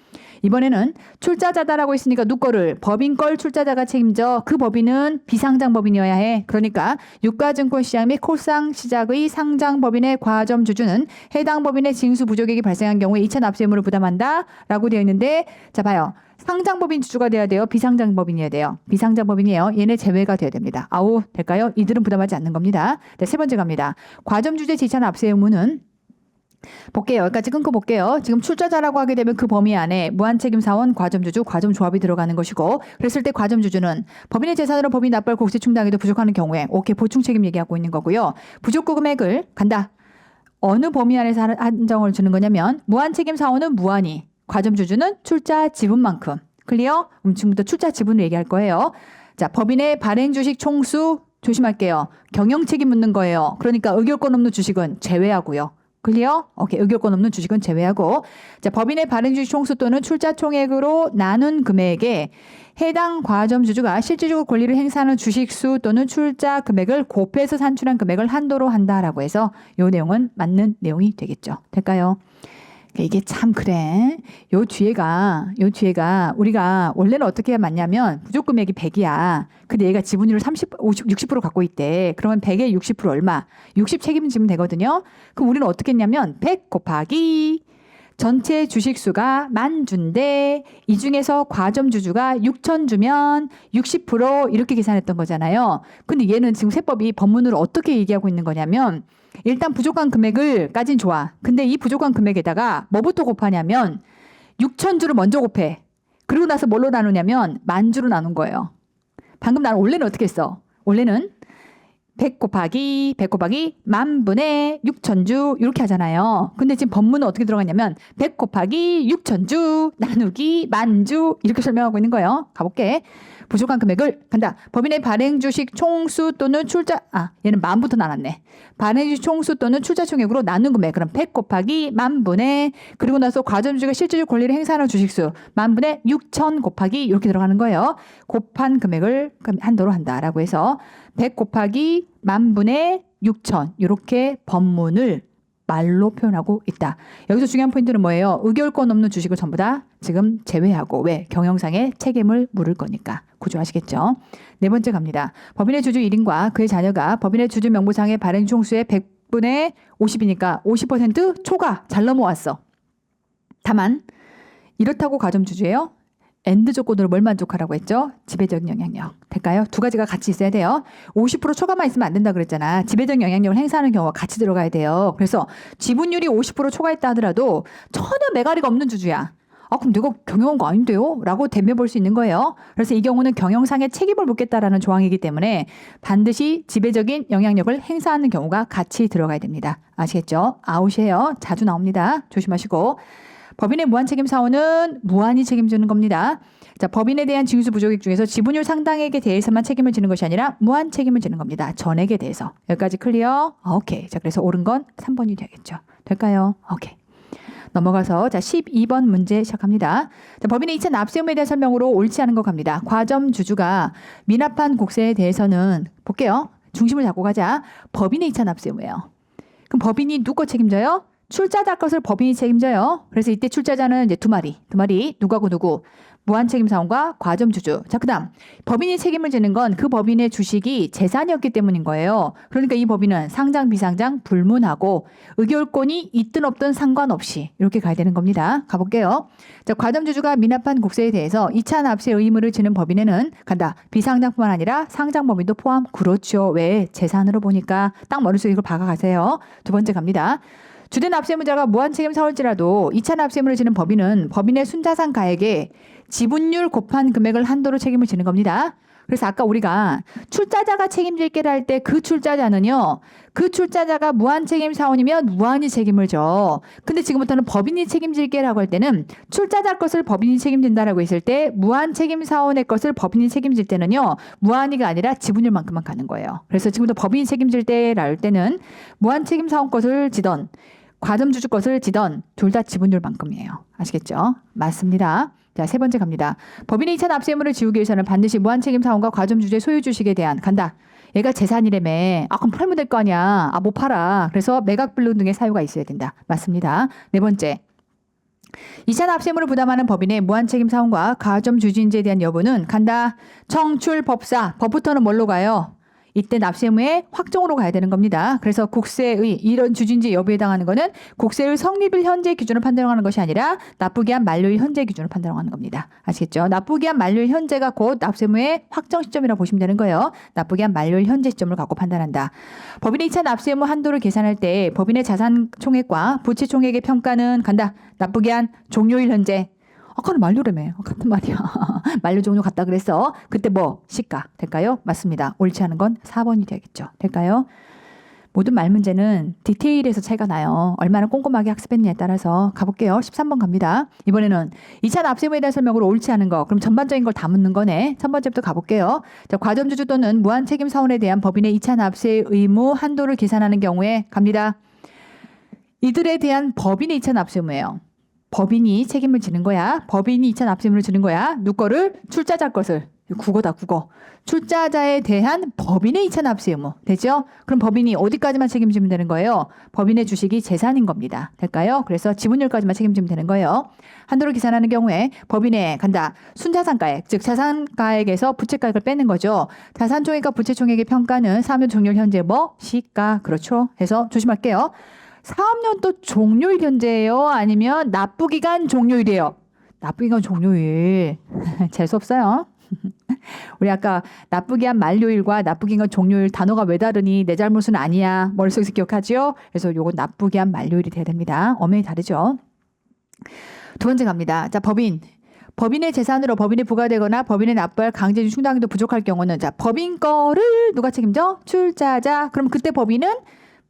이번에는 출자자다라고 했으니까 누 거를 법인 걸 출자자가 책임져. 그 법인은 비상장 법인이어야 해. 그러니까 유가증권시장 및 코상시작의 상장 법인의 과점주주는 해당 법인의 징수 부족액이 발생한 경우에 2차 납세 의무를 부담한다 라고 되어 있는데 자 봐요. 상장법인 주주가 돼야 돼요. 비상장법인이어야 돼요. 비상장법인이에요. 얘네 제외가 돼야 됩니다. 아우 될까요? 이들은 부담하지 않는 겁니다. 네, 세 번째 갑니다. 과점주주의 제2차 납세 의무는 볼게요. 여기까지 끊고 볼게요. 지금 출자자라고 하게 되면 그 범위 안에 무한책임사원, 과점주주, 과점조합이 들어가는 것이고 그랬을 때 과점주주는 법인의 재산으로 법인 납부할 곡세 충당에도 부족하는 경우에 오케이 보충책임 얘기하고 있는 거고요. 부족구 금액을 간다. 어느 범위 안에서 한정을 주는 거냐면 무한책임사원은 무한히, 과점주주는 출자 지분만큼. 클리어? 지금부터 출자 지분을 얘기할 거예요. 자, 법인의 발행주식 총수 조심할게요. 경영책임 묻는 거예요. 그러니까 의결권 없는 주식은 제외하고요. 클리어? 오케이. 의결권 없는 주식은 제외하고. 자, 법인의 발행주식 총수 또는 출자 총액으로 나눈 금액에 해당 과점주주가 실질적으로 권리를 행사하는 주식수 또는 출자 금액을 곱해서 산출한 금액을 한도로 한다라고 해서 이 내용은 맞는 내용이 되겠죠. 될까요? 이게 참 그래. 요 뒤에가 우리가 원래는 어떻게 맞냐면 부족금액이 100이야. 근데 얘가 지분율을 60% 갖고 있대. 그러면 100에 60% 얼마? 60 책임지면 되거든요. 그럼 우리는 어떻게 했냐면 100 곱하기 전체 주식수가 10,000주인데 이 중에서 과점주주가 6,000주면 60% 이렇게 계산했던 거잖아요. 근데 얘는 지금 세법이 법문으로 어떻게 얘기하고 있는 거냐면 일단 부족한 금액을 까진 좋아. 근데 이 부족한 금액에다가 뭐부터 곱하냐면 6,000주를 먼저 곱해. 그리고 나서 뭘로 나누냐면 10,000주로 나눈 거예요. 방금 나는 원래는 어떻게 했어? 원래는 100 곱하기 10,000분의 6,000주 이렇게 하잖아요. 근데 지금 법문은 어떻게 들어갔냐면 100 곱하기 6,000주 나누기 10,000주 이렇게 설명하고 있는 거예요. 가볼게. 부족한 금액을 간다. 법인의 발행주식 총수 또는 출자 얘는 10,000부터 나눴네. 발행주식 총수 또는 출자 총액으로 나눈 금액. 그럼 100 곱하기 10,000분의 그리고 나서 과점주주가 실질적 권리를 행사하는 주식수 10,000분의 6,000 곱하기 이렇게 들어가는 거예요. 곱한 금액을 한도로 한다라고 해서 100 곱하기 10,000분의 6,000 이렇게 법문을 말로 표현하고 있다. 여기서 중요한 포인트는 뭐예요? 의결권 없는 주식을 전부 다 지금 제외하고 왜? 경영상의 책임을 물을 거니까. 구조하시겠죠? 네 번째 갑니다. 법인의 주주 1인과 그의 자녀가 법인의 주주 명부상의 발행 총수의 100분의 50이니까 50% 초과 잘 넘어왔어. 다만 이렇다고 과점주주예요? 엔드 조건으로 뭘 만족하라고 했죠? 지배적 영향력. 될까요? 두 가지가 같이 있어야 돼요. 50% 초과만 있으면 안 된다 그랬잖아. 지배적 영향력을 행사하는 경우가 같이 들어가야 돼요. 그래서 지분율이 50% 초과했다 하더라도 전혀 매가리가 없는 주주야. 그럼 내가 경영한 거 아닌데요? 라고 대면볼 수 있는 거예요. 그래서 이 경우는 경영상의 책임을 묻겠다라는 조항이기 때문에 반드시 지배적인 영향력을 행사하는 경우가 같이 들어가야 됩니다. 아시겠죠? 아웃이에요. 자주 나옵니다. 조심하시고. 법인의 무한책임사원은 무한히 책임지는 겁니다. 자, 법인에 대한 징수 부족액 중에서 지분율 상당액에 대해서만 책임을 지는 것이 아니라 무한 책임을 지는 겁니다. 전액에 대해서. 여기까지 클리어? 오케이. 자, 그래서 옳은 건 3번이 되겠죠. 될까요? 오케이. 넘어가서 자 12번 문제 시작합니다. 자, 법인의 2차 납세의무에 대한 설명으로 옳지 않은 거 갑니다. 과점주주가 미납한 곡세에 대해서는 볼게요. 중심을 잡고 가자. 법인의 2차 납세의무예요. 그럼 법인이 누구 책임져요? 출자자 것을 법인이 책임져요. 그래서 이때 출자자는 이제 두 마리 누구하고 누구? 무한책임사원과 과점주주. 자, 그다음 법인이 책임을 지는 건 그 법인의 주식이 재산이었기 때문인 거예요. 그러니까 이 법인은 상장 비상장 불문하고 의결권이 있든 없든 상관없이 이렇게 가야 되는 겁니다. 가볼게요. 자, 과점주주가 미납한 곡세에 대해서 2차 납세 의무를 지는 법인에는 간다. 비상장뿐만 아니라 상장 법인도 포함. 그렇죠. 왜? 재산으로 보니까 딱 머릿속에 이걸 박아가세요. 두 번째 갑니다. 주된 납세의무자가 무한책임 사올지라도 2차 납세의무를 지는 법인은 법인의 순자산 가액에 지분율 곱한 금액을 한도로 책임을 지는 겁니다. 그래서 아까 우리가 출자자가 책임질 게를 할 때 그 출자자는요. 그 출자자가 무한책임 사원이면 무한히 책임을 져. 근데 지금부터는 법인이 책임질 게라고 할 때는 출자자 것을 법인이 책임진다라고 했을 때 무한책임 사원의 것을 법인이 책임질 때는요. 무한히가 아니라 지분율만큼만 가는 거예요. 그래서 지금부터 법인이 책임질 때라 할 때는 무한책임 사원 것을 지던 과점주주 것을 지던 둘 다 지분율만큼이에요. 아시겠죠? 맞습니다. 자, 세 번째 갑니다. 법인의 2차 납세의무를 지우기 위해서는 반드시 무한책임 사원과 과점주주의 소유주식에 대한 간다. 얘가 재산이라며. 그럼 팔면 될 거 아니야. 못 팔아. 그래서 매각불능 등의 사유가 있어야 된다. 맞습니다. 네 번째. 2차 납세의무를 부담하는 법인의 무한책임 사원과 과점주주인지에 대한 여부는 간다. 청출법사. 법부터는 뭘로 가요? 이때 납세 의무의 확정으로 가야 되는 겁니다. 그래서 국세의 이런 주진지 여부에 해당하는 거는 국세의 성립일 현재 기준으로 판단하는 것이 아니라 납부기한 만료일 현재 기준으로 판단하는 겁니다. 아시겠죠? 납부기한 만료일 현재가 곧 납세 의무의 확정 시점이라고 보시면 되는 거예요. 납부기한 만료일 현재 시점을 갖고 판단한다. 법인의 2차 납세 의무 한도를 계산할 때 법인의 자산 총액과 부채 총액의 평가는 간다. 납부기한 종료일 현재. 아까는 만료라며. 같은 말이야. 만료 종료 같다 그랬어. 그때 뭐 시가 될까요? 맞습니다. 옳지 않은 건 4번이 되겠죠. 될까요? 모든 말 문제는 디테일에서 차이가 나요. 얼마나 꼼꼼하게 학습했냐에 따라서 가볼게요. 13번 갑니다. 이번에는 2차 납세 의무에 대한 설명으로 옳지 않은 거. 그럼 전반적인 걸 다 묻는 거네. 첫 번째부터 가볼게요. 자, 과점주주 또는 무한책임 사원에 대한 법인의 2차 납세 의무 한도를 계산하는 경우에 갑니다. 이들에 대한 법인의 2차 납세 의무예요. 법인이 책임을 지는 거야. 법인이 2차 납세 의무를 지는 거야. 누구 거를? 출자자 것을. 국어다 국어. 출자자에 대한 법인의 2차 납세 의무. 되죠? 그럼 법인이 어디까지만 책임지면 되는 거예요? 법인의 주식이 재산인 겁니다. 될까요? 그래서 지분율까지만 책임지면 되는 거예요. 한도를 계산하는 경우에 법인의 간다. 순자산가액, 즉 자산가액에서 부채가액을 빼는 거죠. 자산총액과 부채총액의 평가는 사업년 종료일 현재 뭐? 시가. 그렇죠? 해서 조심할게요. 사업년도 종료일 현재예요? 아니면 납부기간 종료일이에요? 납부기간 종료일. 재수 없어요. 우리 아까 납부기한 만료일과 납부기간 종료일 단어가 왜 다르니 내 잘못은 아니야. 머릿속에서 기억하죠? 그래서 요건 납부기한 만료일이 돼야 됩니다. 엄연히 다르죠. 두 번째 갑니다. 자, 법인의 재산으로 법인이 부과되거나 법인의 납부할 강제징 충당도 부족할 경우는 자, 법인 거를 누가 책임져? 출자자. 그럼 그때 법인은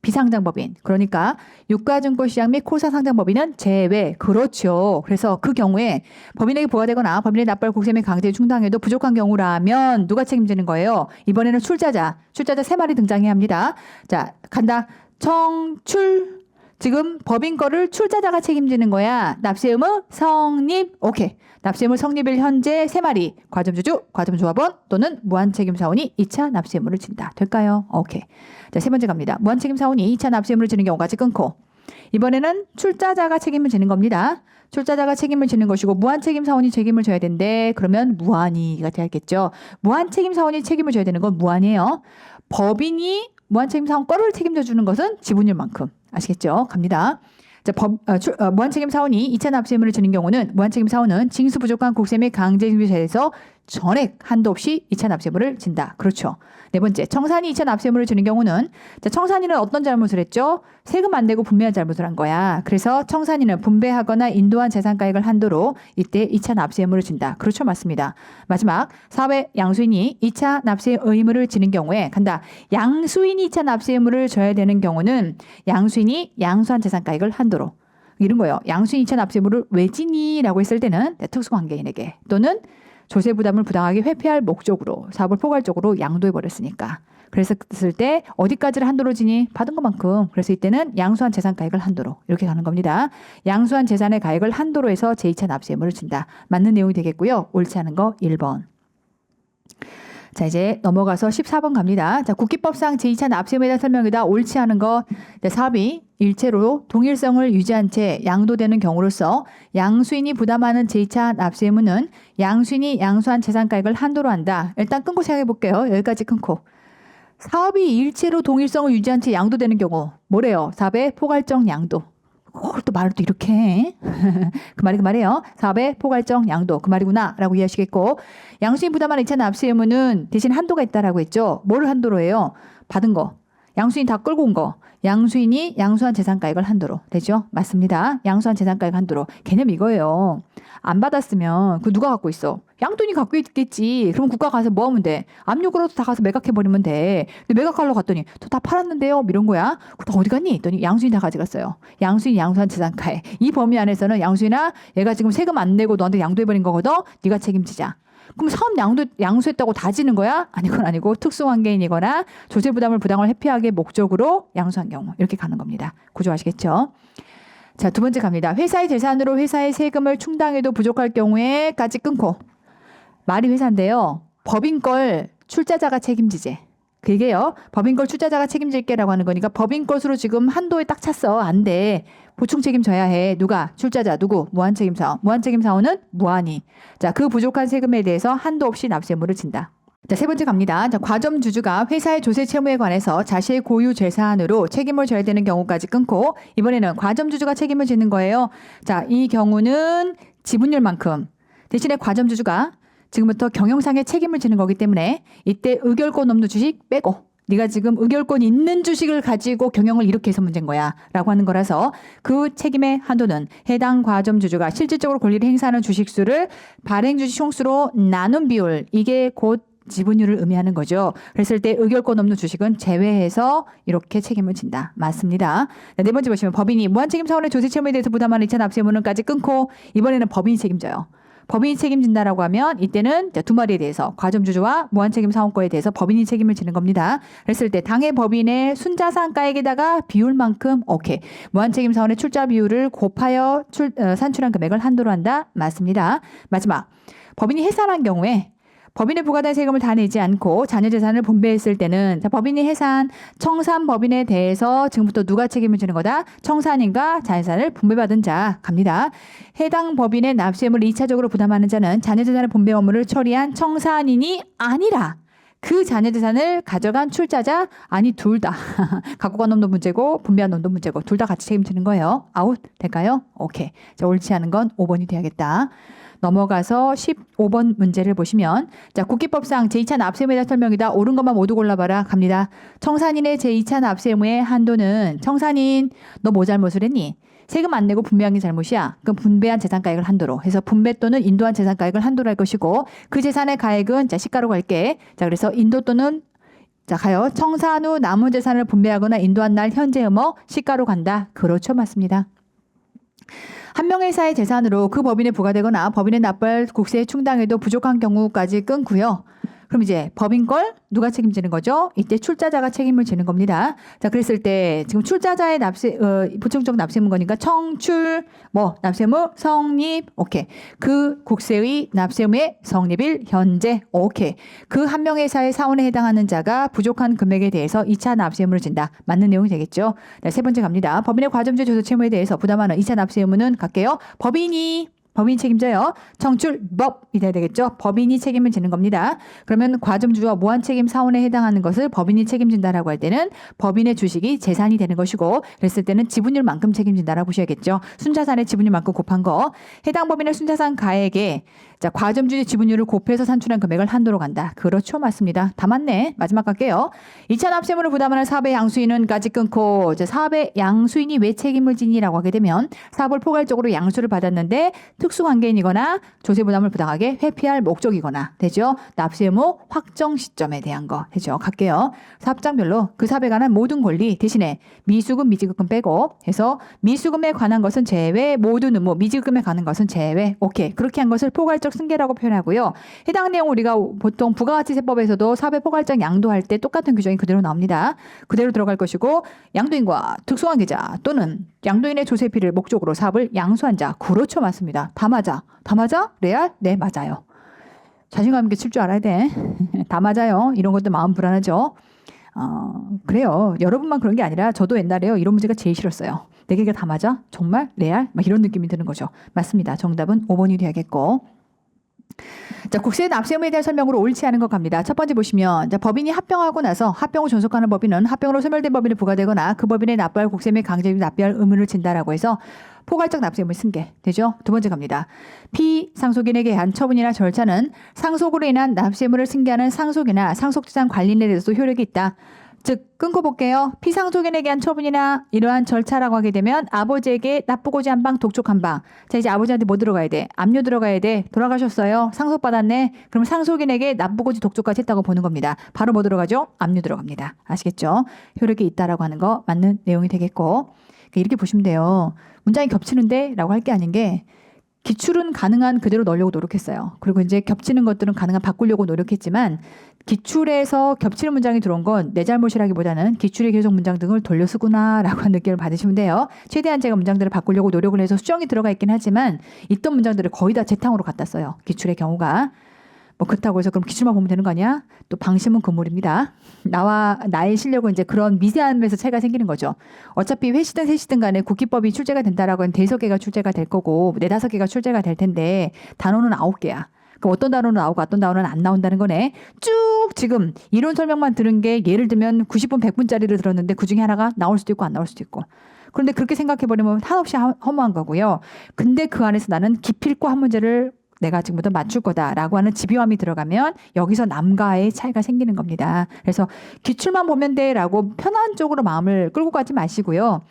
비상장법인. 그러니까 유가증권시장 및 코사상장법인은 제외. 그렇죠. 그래서 그 경우에 법인에게 부과되거나 법인의 납부할 국세 및 강제 충당에도 부족한 경우라면 누가 책임지는 거예요? 이번에는 출자자 세 마리 등장해야 합니다. 자, 간다. 청출. 지금 법인 거를 출자자가 책임지는 거야. 납세 의무 성립. 오케이. 납세 의무 성립일 현재 세 마리. 과점주주, 과점조합원 또는 무한책임사원이 2차 납세 의무를 진다. 될까요? 오케이. 자, 세 번째 갑니다. 무한책임사원이 2차 납세 의무를 지는 경우까지 끊고 이번에는 출자자가 책임을 지는 겁니다. 출자자가 책임을 지는 것이고 무한책임사원이 책임을 져야 되는데 그러면 무한이가 돼야겠죠. 무한책임사원이 책임을 져야 되는 건 무한이에요. 법인이 무한책임사원 거를 책임져 주는 것은 지분율만큼. 아시겠죠? 갑니다. 자, 무한책임사원이 2차 납세 의무를 지는 경우는 무한책임사원은 징수 부족한 국세 및 강제징수에 대해서 전액 한도 없이 2차 납세 의무를 진다. 그렇죠. 네 번째, 청산이 2차 납세 의무를 지는 경우는 자, 청산이는 어떤 잘못을 했죠? 세금 안 내고 분배한 잘못을 한 거야. 그래서 청산이는 분배하거나 인도한 재산가액을 한도로 이때 2차 납세 의무를 진다. 그렇죠. 맞습니다. 마지막, 사회 양수인이 2차 납세 의무를 지는 경우에 간다. 양수인이 2차 납세 의무를 져야 되는 경우는 양수인이 양수한 재산가액을 한도로. 이런 거예요. 양수인 2차 납세 의무를 왜 지니? 라고 했을 때는 특수관계인에게 또는 조세 부담을 부당하게 회피할 목적으로 사업을 포괄적으로 양도해버렸으니까. 그래서 그랬을 때 어디까지를 한도로 지니? 받은 것만큼. 그래서 이때는 양수한 재산가액을 한도로 이렇게 가는 겁니다. 양수한 재산의 가액을 한도로 해서 제2차 납세 의무를 진다. 맞는 내용이 되겠고요. 옳지 않은 거 1번. 자, 이제 넘어가서 14번 갑니다. 자, 국기법상 제2차 납세 의무에 대한 설명이다. 옳지 않은 거. 사업이 일체로 동일성을 유지한 채 양도되는 경우로서 양수인이 부담하는 제2차 납세 의무는 양수인이 양수한 재산가액을 한도로 한다. 일단 끊고 생각해 볼게요. 여기까지 끊고. 사업이 일체로 동일성을 유지한 채 양도되는 경우 뭐래요? 사업의 포괄적 양도. 또 말을 또 이렇게 해. 그 말이에요. 사업의 포괄적 양도. 그 말이구나 라고 이해하시겠고 양수인 부담하는 2차 납세 의무는 대신 한도가 있다라고 했죠. 뭐를 한도로 해요? 받은 거. 양수인 다 끌고 온 거. 양수인이 양수한 재산가액을 한도로. 되죠? 맞습니다. 양수한 재산가액 한도로. 개념 이거예요. 안 받았으면 그 누가 갖고 있어? 양돈이 갖고 있겠지. 그럼 국가 가서 뭐 하면 돼? 압력으로도 다 가서 매각해버리면 돼. 근데 매각하러 갔더니 저 다 팔았는데요? 이런 거야. 그거 어디 갔니? 했더니 양수인이 다 가져갔어요. 양수인 양수한 재산가액. 이 범위 안에서는 양수인아 얘가 지금 세금 안 내고 너한테 양도해버린 거거든. 네가 책임지자. 그럼 사업 양수했다고 다 지는 거야? 아니, 그건 아니고 특수관계인이거나 조세 부담을 부당을 회피하게 목적으로 양수한 경우 이렇게 가는 겁니다. 구조 아시겠죠? 자, 두 번째 갑니다. 회사의 재산으로 회사의 세금을 충당해도 부족할 경우에까지 끊고 말이 회사인데요. 법인 걸 출자자가 책임지지. 그게요. 법인 걸 출자자가 책임질게라고 하는 거니까 법인 것으로 지금 한도에 딱 찼어. 안 돼. 보충 책임져야 해. 누가? 출자자. 누구? 무한책임사원. 무한책임사원은 무한히. 자, 그 부족한 세금에 대해서 한도 없이 납세 의무를 진다. 자, 세 번째 갑니다. 자, 과점주주가 회사의 조세 채무에 관해서 자신의 고유 재산으로 책임을 져야 되는 경우까지 끊고 이번에는 과점주주가 책임을 지는 거예요. 자, 이 경우는 지분율만큼 대신에 과점주주가 지금부터 경영상의 책임을 지는 거기 때문에 이때 의결권 없는 주식 빼고 네가 지금 의결권 있는 주식을 가지고 경영을 이렇게 해서 문제인 거야 라고 하는 거라서 그 책임의 한도는 해당 과점주주가 실질적으로 권리를 행사하는 주식수를 발행주식 총수로 나눈 비율, 이게 곧 지분율을 의미하는 거죠. 그랬을 때 의결권 없는 주식은 제외해서 이렇게 책임을 진다. 맞습니다. 네 번째 보시면 법인이 무한책임 사원의 조세 채무에 대해서 부담하는 이차 납세의무는까지 끊고 이번에는 법인이 책임져요. 법인이 책임진다라고 하면 이때는 두 마리에 대해서 과점주주와 무한책임 사원권에 대해서 법인이 책임을 지는 겁니다. 그랬을 때 당해 법인의 순자산가액에다가 비율만큼 오케이. 무한책임 사원의 출자 비율을 곱하여 산출한 금액을 한도로 한다. 맞습니다. 마지막 법인이 해산한 경우에 법인에 부과된 세금을 다 내지 않고 자녀 재산을 분배했을 때는 자, 법인이 해산, 청산 법인에 대해서 지금부터 누가 책임을 지는 거다? 청산인과 자녀재산을 분배받은 자 갑니다. 해당 법인의 납세의무를 2차적으로 부담하는 자는 자녀 재산의 분배 업무를 처리한 청산인이 아니라 그 자녀 재산을 가져간 출자자, 아니 둘 다 갖고 간 놈도 문제고 분배한 놈도 문제고 둘 다 같이 책임지는 거예요. 아웃 될까요? 오케이. 자, 옳지 않은 건 5번이 돼야겠다. 넘어가서 15번 문제를 보시면 자, 국기법상 제2차 납세의무에 대한 설명이다. 옳은 것만 모두 골라봐라. 갑니다. 청산인의 제2차 납세의무의 한도는 청산인 너 뭐 잘못을 했니? 세금 안 내고 분배한 게 잘못이야. 그럼 분배한 재산가액을 한도로 해서 분배 또는 인도한 재산가액을 한도로 할 것이고 그 재산의 가액은 자, 시가로 갈게. 자, 그래서 인도 또는 자, 가요. 청산 후 남은 재산을 분배하거나 인도한 날 현재 음어 시가로 간다. 그렇죠. 맞습니다. 한 명의 회사의 재산으로 그 법인에 부과되거나 법인에 납부할 국세에 충당해도 부족한 경우까지 끊고요. 그럼 이제 법인 걸 누가 책임지는 거죠? 이때 출자자가 책임을 지는 겁니다. 자, 그랬을 때 지금 출자자의 보충적 납세의무 거니까 청출 납세의무 성립 오케이. 그 국세의 납세의무의 성립일 현재 오케이. 그 한 명의 회사의 사원에 해당하는 자가 부족한 금액에 대해서 2차 납세의무를 진다. 맞는 내용이 되겠죠. 네, 세 번째 갑니다. 법인의 과점제 조세 채무에 대해서 부담하는 2차 납세의무는 갈게요. 법인이 책임져요. 청출법이 돼야 되겠죠. 법인이 책임을 지는 겁니다. 그러면 과점주와 무한책임 사원에 해당하는 것을 법인이 책임진다라고 할 때는 법인의 주식이 재산이 되는 것이고 그랬을 때는 지분율만큼 책임진다라고 보셔야겠죠. 순자산의 지분율만큼 곱한 거. 해당 법인의 순자산 가액에 자, 과점주의 지분율을 곱해서 산출한 금액을 한도로 간다. 그렇죠. 맞습니다. 다 맞네. 마지막 갈게요. 2차 납세의무를 부담하는 사업의 양수인은까지 끊고 자, 사업의 양수인이 왜 책임을 지니라고 하게 되면 사업을 포괄적으로 양수를 받았는데 특수관계인이거나 조세부담을 부당하게 회피할 목적이거나 되죠. 납세의무 확정 시점에 대한 거 되죠. 갈게요. 사업장별로 그 사업에 관한 모든 권리 대신에 미수금, 미지급금 빼고 해서 미수금에 관한 것은 제외, 모든 의무, 미지급금에 관한 것은 제외. 오케이. 그렇게 한 것을 포괄적 승계라고 표현하고요. 해당 내용 우리가 보통 부가가치세법에서도 사업의 포괄적 양도할 때 똑같은 규정이 그대로 나옵니다. 그대로 들어갈 것이고 양도인과 특수관계자 또는 양도인의 조세피를 목적으로 사업을 양수한 자. 그렇죠. 맞습니다. 다 맞아. 다 맞아? 레알? 네, 맞아요. 자신감 있게 칠 줄 알아야 돼. 다 맞아요. 이런 것도 마음 불안하죠. 그래요. 여러분만 그런 게 아니라 저도 옛날에요. 이런 문제가 제일 싫었어요. 내 얘기가 다 맞아? 정말? 레알? 막 이런 느낌이 드는 거죠. 맞습니다. 정답은 5번이 돼야겠고. 자, 국세 납세의무에 대한 설명으로 옳지 않은 것 갑니다. 첫 번째 보시면 자, 법인이 합병하고 나서 합병 후 존속하는 법인은 합병으로 소멸된 법인에 부과되거나 그 법인에 납부할 국세 및 강제비 납부할 의무를 진다라고 해서 포괄적 납세의무 승계 되죠. 두 번째 갑니다. 피상속인에게 한 처분이나 절차는 상속으로 인한 납세의무를 승계하는 상속이나 상속재산 관리인에 대해서도 효력이 있다. 즉 끊고 볼게요. 피상속인에게 한 처분이나 이러한 절차라고 하게 되면 아버지에게 납부고지 한 방 독촉 한 방. 자, 이제 아버지한테 뭐 들어가야 돼? 압류 들어가야 돼. 돌아가셨어요. 상속받았네. 그럼 상속인에게 납부고지 독촉까지 했다고 보는 겁니다. 바로 뭐 들어가죠? 압류 들어갑니다. 아시겠죠? 효력이 있다라고 하는 거 맞는 내용이 되겠고 이렇게 보시면 돼요. 문장이 겹치는데 라고 할 게 아닌 게 기출은 가능한 그대로 넣으려고 노력했어요. 그리고 이제 겹치는 것들은 가능한 바꾸려고 노력했지만 기출에서 겹치는 문장이 들어온 건 내 잘못이라기보다는 기출의 계속 문장 등을 돌려 쓰구나라고 하는 느낌을 받으시면 돼요. 최대한 제가 문장들을 바꾸려고 노력을 해서 수정이 들어가 있긴 하지만 있던 문장들을 거의 다 재탕으로 갖다 써요. 기출의 경우가. 뭐 그렇다고 해서 그럼 기출만 보면 되는 거 아니야? 또 방심은 금물입니다. 나의 실력은 이제 그런 미세한 면에서 차이가 생기는 거죠. 어차피 회시든 세시든 간에 국기법이 출제가 된다라고 하면 5개가 출제가 될 거고 4, 5개가 출제가 될 텐데 단어는 9개야. 그럼 어떤 단어는 나오고 어떤 단어는 안 나온다는 거네. 쭉 지금 이론 설명만 들은 게 예를 들면 90분, 100분짜리를 들었는데 그중에 하나가 나올 수도 있고 안 나올 수도 있고. 그런데 그렇게 생각해버리면 한없이 허무한 거고요. 근데 그 안에서 나는 기필코 한 문제를 내가 지금부터 맞출 거다라고 하는 집요함이 들어가면 여기서 남과의 차이가 생기는 겁니다. 그래서 기출만 보면 돼라고 편한 쪽으로 마음을 끌고 가지 마시고요.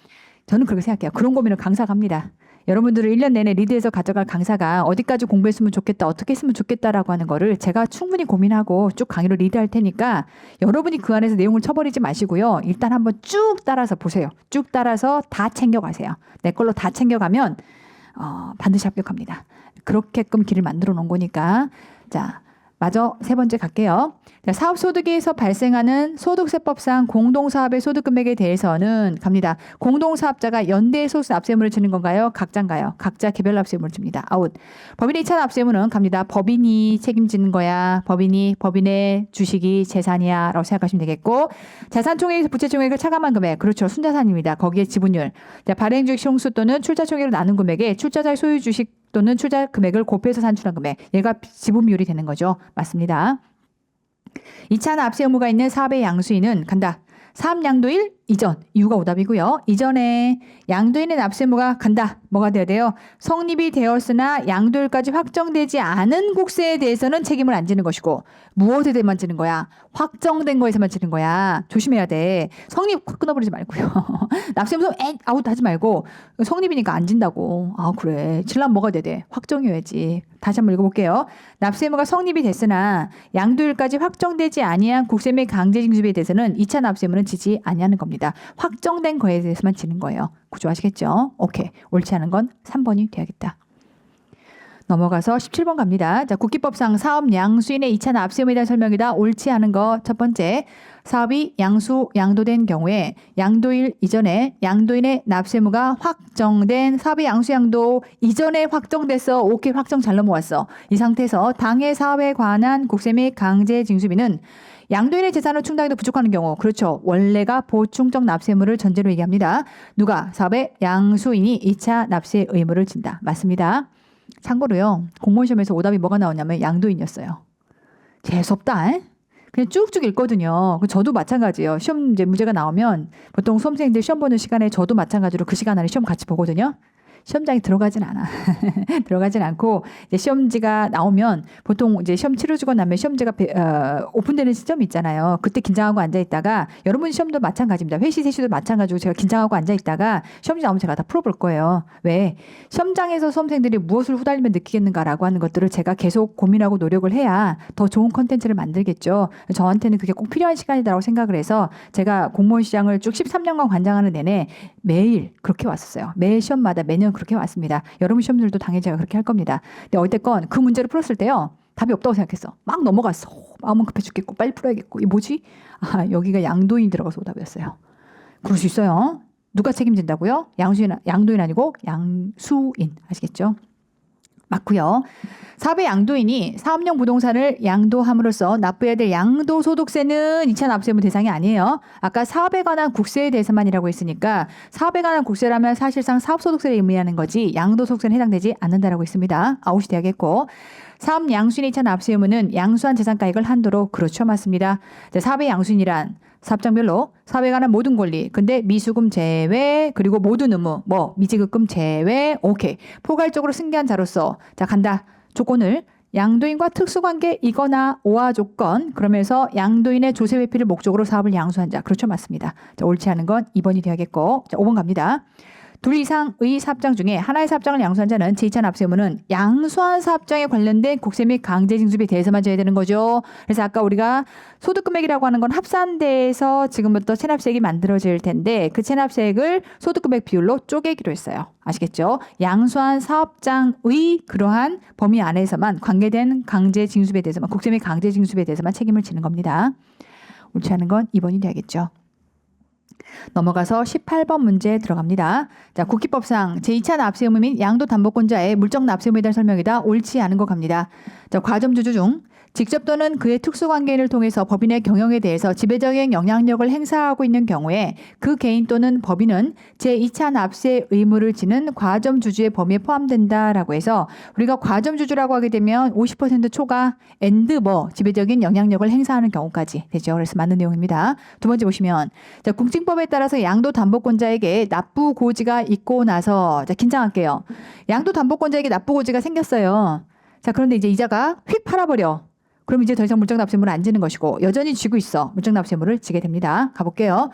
저는 그렇게 생각해요. 그런 고민을 강사가 합니다. 여러분들을 1년 내내 리드해서 가져갈 강사가 어디까지 공부했으면 좋겠다, 어떻게 했으면 좋겠다라고 하는 거를 제가 충분히 고민하고 쭉 강의로 리드할 테니까 여러분이 그 안에서 내용을 쳐버리지 마시고요. 일단 한번 쭉 따라서 보세요. 쭉 따라서 다 챙겨가세요. 내 걸로 다 챙겨가면 반드시 합격합니다. 그렇게끔 길을 만들어 놓은 거니까. 자, 마저 세 번째 갈게요. 자, 사업소득에서 발생하는 소득세법상 공동사업의 소득금액에 대해서는 갑니다. 공동사업자가 연대 소득세 납세의무를 지는 건가요? 각자인가요? 각자 개별 납세의무를 집니다. 아웃. 법인의 2차 납세의무는 갑니다. 법인이 책임지는 거야. 법인의 주식이 재산이야 라고 생각하시면 되겠고, 자산총액에서 부채총액을 차감한 금액, 그렇죠. 순자산입니다. 거기에 지분율. 자, 발행주식 총수 또는 출자총액으로 나눈 금액에 출자자의 소유 주식 또는 출자 금액을 곱해서 산출한 금액, 얘가 지분비율이 되는 거죠. 맞습니다. 2차 납세 의무가 있는 사업의 양수인은 간다. 사업 양도일 이전. 이유가 오답이고요. 이전에 양도인의 납세 의무가 간다. 뭐가 돼야 돼요? 성립이 되었으나 양도일까지 확정되지 않은 국세에 대해서는 책임을 안 지는 것이고, 무엇에 대해만 지는 거야? 확정된 거에서만 지는 거야. 조심해야 돼. 성립 확 끊어버리지 말고요. 납세 의무 아웃 하지 말고 성립이니까 안 진다고. 아 그래. 질란 뭐가 돼야 돼? 확정이어야지. 다시 한번 읽어볼게요. 납세 의무가 성립이 됐으나 양도일까지 확정되지 아니한 국세 및 강제징수비에 대해서는 2차 납세 의무는 지지 아니하는 겁니다. 확정된 거에 대해서만 지는 거예요. 구조하시겠죠? 오케이. 옳지 않은 건 3번이 돼야겠다. 넘어가서 17번 갑니다. 자, 국기법상 사업 양수인의 2차 납세 의무에 대한 설명이다. 옳지 않은 거 첫 번째. 사업이 양도된 경우에 양도일 이전에 양도인의 납세 의무가 확정된, 사업이 양도 이전에 확정됐어. 오케이, 확정 잘 넘어왔어. 이 상태에서 당해 사업에 관한 국세 및 강제징수비는 양도인의 재산을 충당해도 부족하는 경우, 그렇죠. 원래가 보충적 납세 의무를 전제로 얘기합니다. 누가? 사업의 양수인이 2차 납세 의무를 진다. 맞습니다. 참고로요. 공무원 시험에서 오답이 뭐가 나오냐면 양도인이었어요. 재수없다. 그냥 쭉쭉 읽거든요. 저도 마찬가지예요. 시험 이제 문제가 나오면 보통 수험생들 시험 보는 시간에 저도 마찬가지로 그 시간 안에 시험 같이 보거든요. 시험장에 들어가진 않아. 들어가진 않고 이제 시험지가 나오면 보통 이제 시험 치러주고 나면 시험지가 오픈되는 시점이 있잖아요. 그때 긴장하고 앉아 있다가, 여러분 시험도 마찬가지입니다. 회시 세시도 마찬가지고 제가 긴장하고 앉아 있다가 시험지 나오면 제가 다 풀어볼 거예요. 왜? 시험장에서 수험생들이 무엇을 후달리면 느끼겠는가라고 하는 것들을 제가 계속 고민하고 노력을 해야 더 좋은 컨텐츠를 만들겠죠. 저한테는 그게 꼭 필요한 시간이다라고 생각을 해서 제가 공무원 시장을 쭉 13년간 관장하는 내내 매일 그렇게 왔었어요. 매일 시험마다 매년 그렇게 왔습니다. 여러분 시험들도 당연히 제가 그렇게 할 겁니다. 근데 어쨌건 그 문제를 풀었을 때요. 답이 없다고 생각했어. 막 넘어갔어. 마음은 급해 죽겠고 빨리 풀어야겠고. 이 뭐지? 아, 여기가 양도인 들어가서 오답이었어요. 그럴 수 있어요. 누가 책임진다고요? 양도인 아니고 양수인. 아시겠죠? 맞고요. 사업의 양도인이 사업용 부동산을 양도함으로써 납부해야 될 양도소득세는 2차 납세 의무 대상이 아니에요. 아까 사업에 관한 국세에 대해서만이라고 했으니까 사업에 관한 국세라면 사실상 사업소득세를 의미하는 거지 양도소득세는 해당되지 않는다라고 했습니다. 아웃이 돼야겠고, 사업 양수인의 2차 납세 의무는 양수한 재산가액을 한도로, 그렇죠. 맞습니다. 사업의 양수인이란 사업장별로 사업에 관한 모든 권리, 근데 미수금 제외, 그리고 모든 의무, 미지급금 제외, 오케이. 포괄적으로 승계한 자로서, 자, 간다. 조건을 양도인과 특수관계이거나 오화 조건, 그러면서 양도인의 조세 회피를 목적으로 사업을 양수한 자, 그렇죠. 맞습니다. 자, 옳지 않은 건 2번이 돼야겠고, 자, 5번 갑니다. 둘 이상의 사업장 중에 하나의 사업장을 양수한 자는 제2차 납세 의무는 양수한 사업장에 관련된 국세 및 강제징수비에 대해서만 져야 되는 거죠. 그래서 아까 우리가 소득금액이라고 하는 건 합산돼서 지금부터 체납세액이 만들어질 텐데 그 체납세액을 소득금액 비율로 쪼개기로 했어요. 아시겠죠? 양수한 사업장의 그러한 범위 안에서만 관계된 강제징수비에 대해서만, 국세 및 강제징수비에 대해서만 책임을 지는 겁니다. 옳지 않은 건 2번이 돼야겠죠. 넘어가서 18번 문제 들어갑니다. 자, 국기법상 제2차 납세 의무 및 양도담보권자의 물적 납세 의무에 대한 설명이다. 옳지 않은 거 갑니다. 자, 과점 주주 중 직접 또는 그의 특수관계인을 통해서 법인의 경영에 대해서 지배적인 영향력을 행사하고 있는 경우에 그 개인 또는 법인은 제2차 납세 의무를 지는 과점주주의 범위에 포함된다라고 해서 우리가 과점주주라고 하게 되면 50% 초과 and 지배적인 영향력을 행사하는 경우까지 되죠. 그래서 맞는 내용입니다. 두 번째 보시면 자, 공증법에 따라서 양도담보권자에게 납부고지가 있고 나서 자, 긴장할게요. 양도담보권자에게 납부고지가 생겼어요. 자, 그런데 이제 이자가 휙 팔아버려. 그럼 이제 더 이상 물적납세물을 안 지는 것이고 여전히 쥐고 있어. 물적납세물을 지게 됩니다. 가볼게요.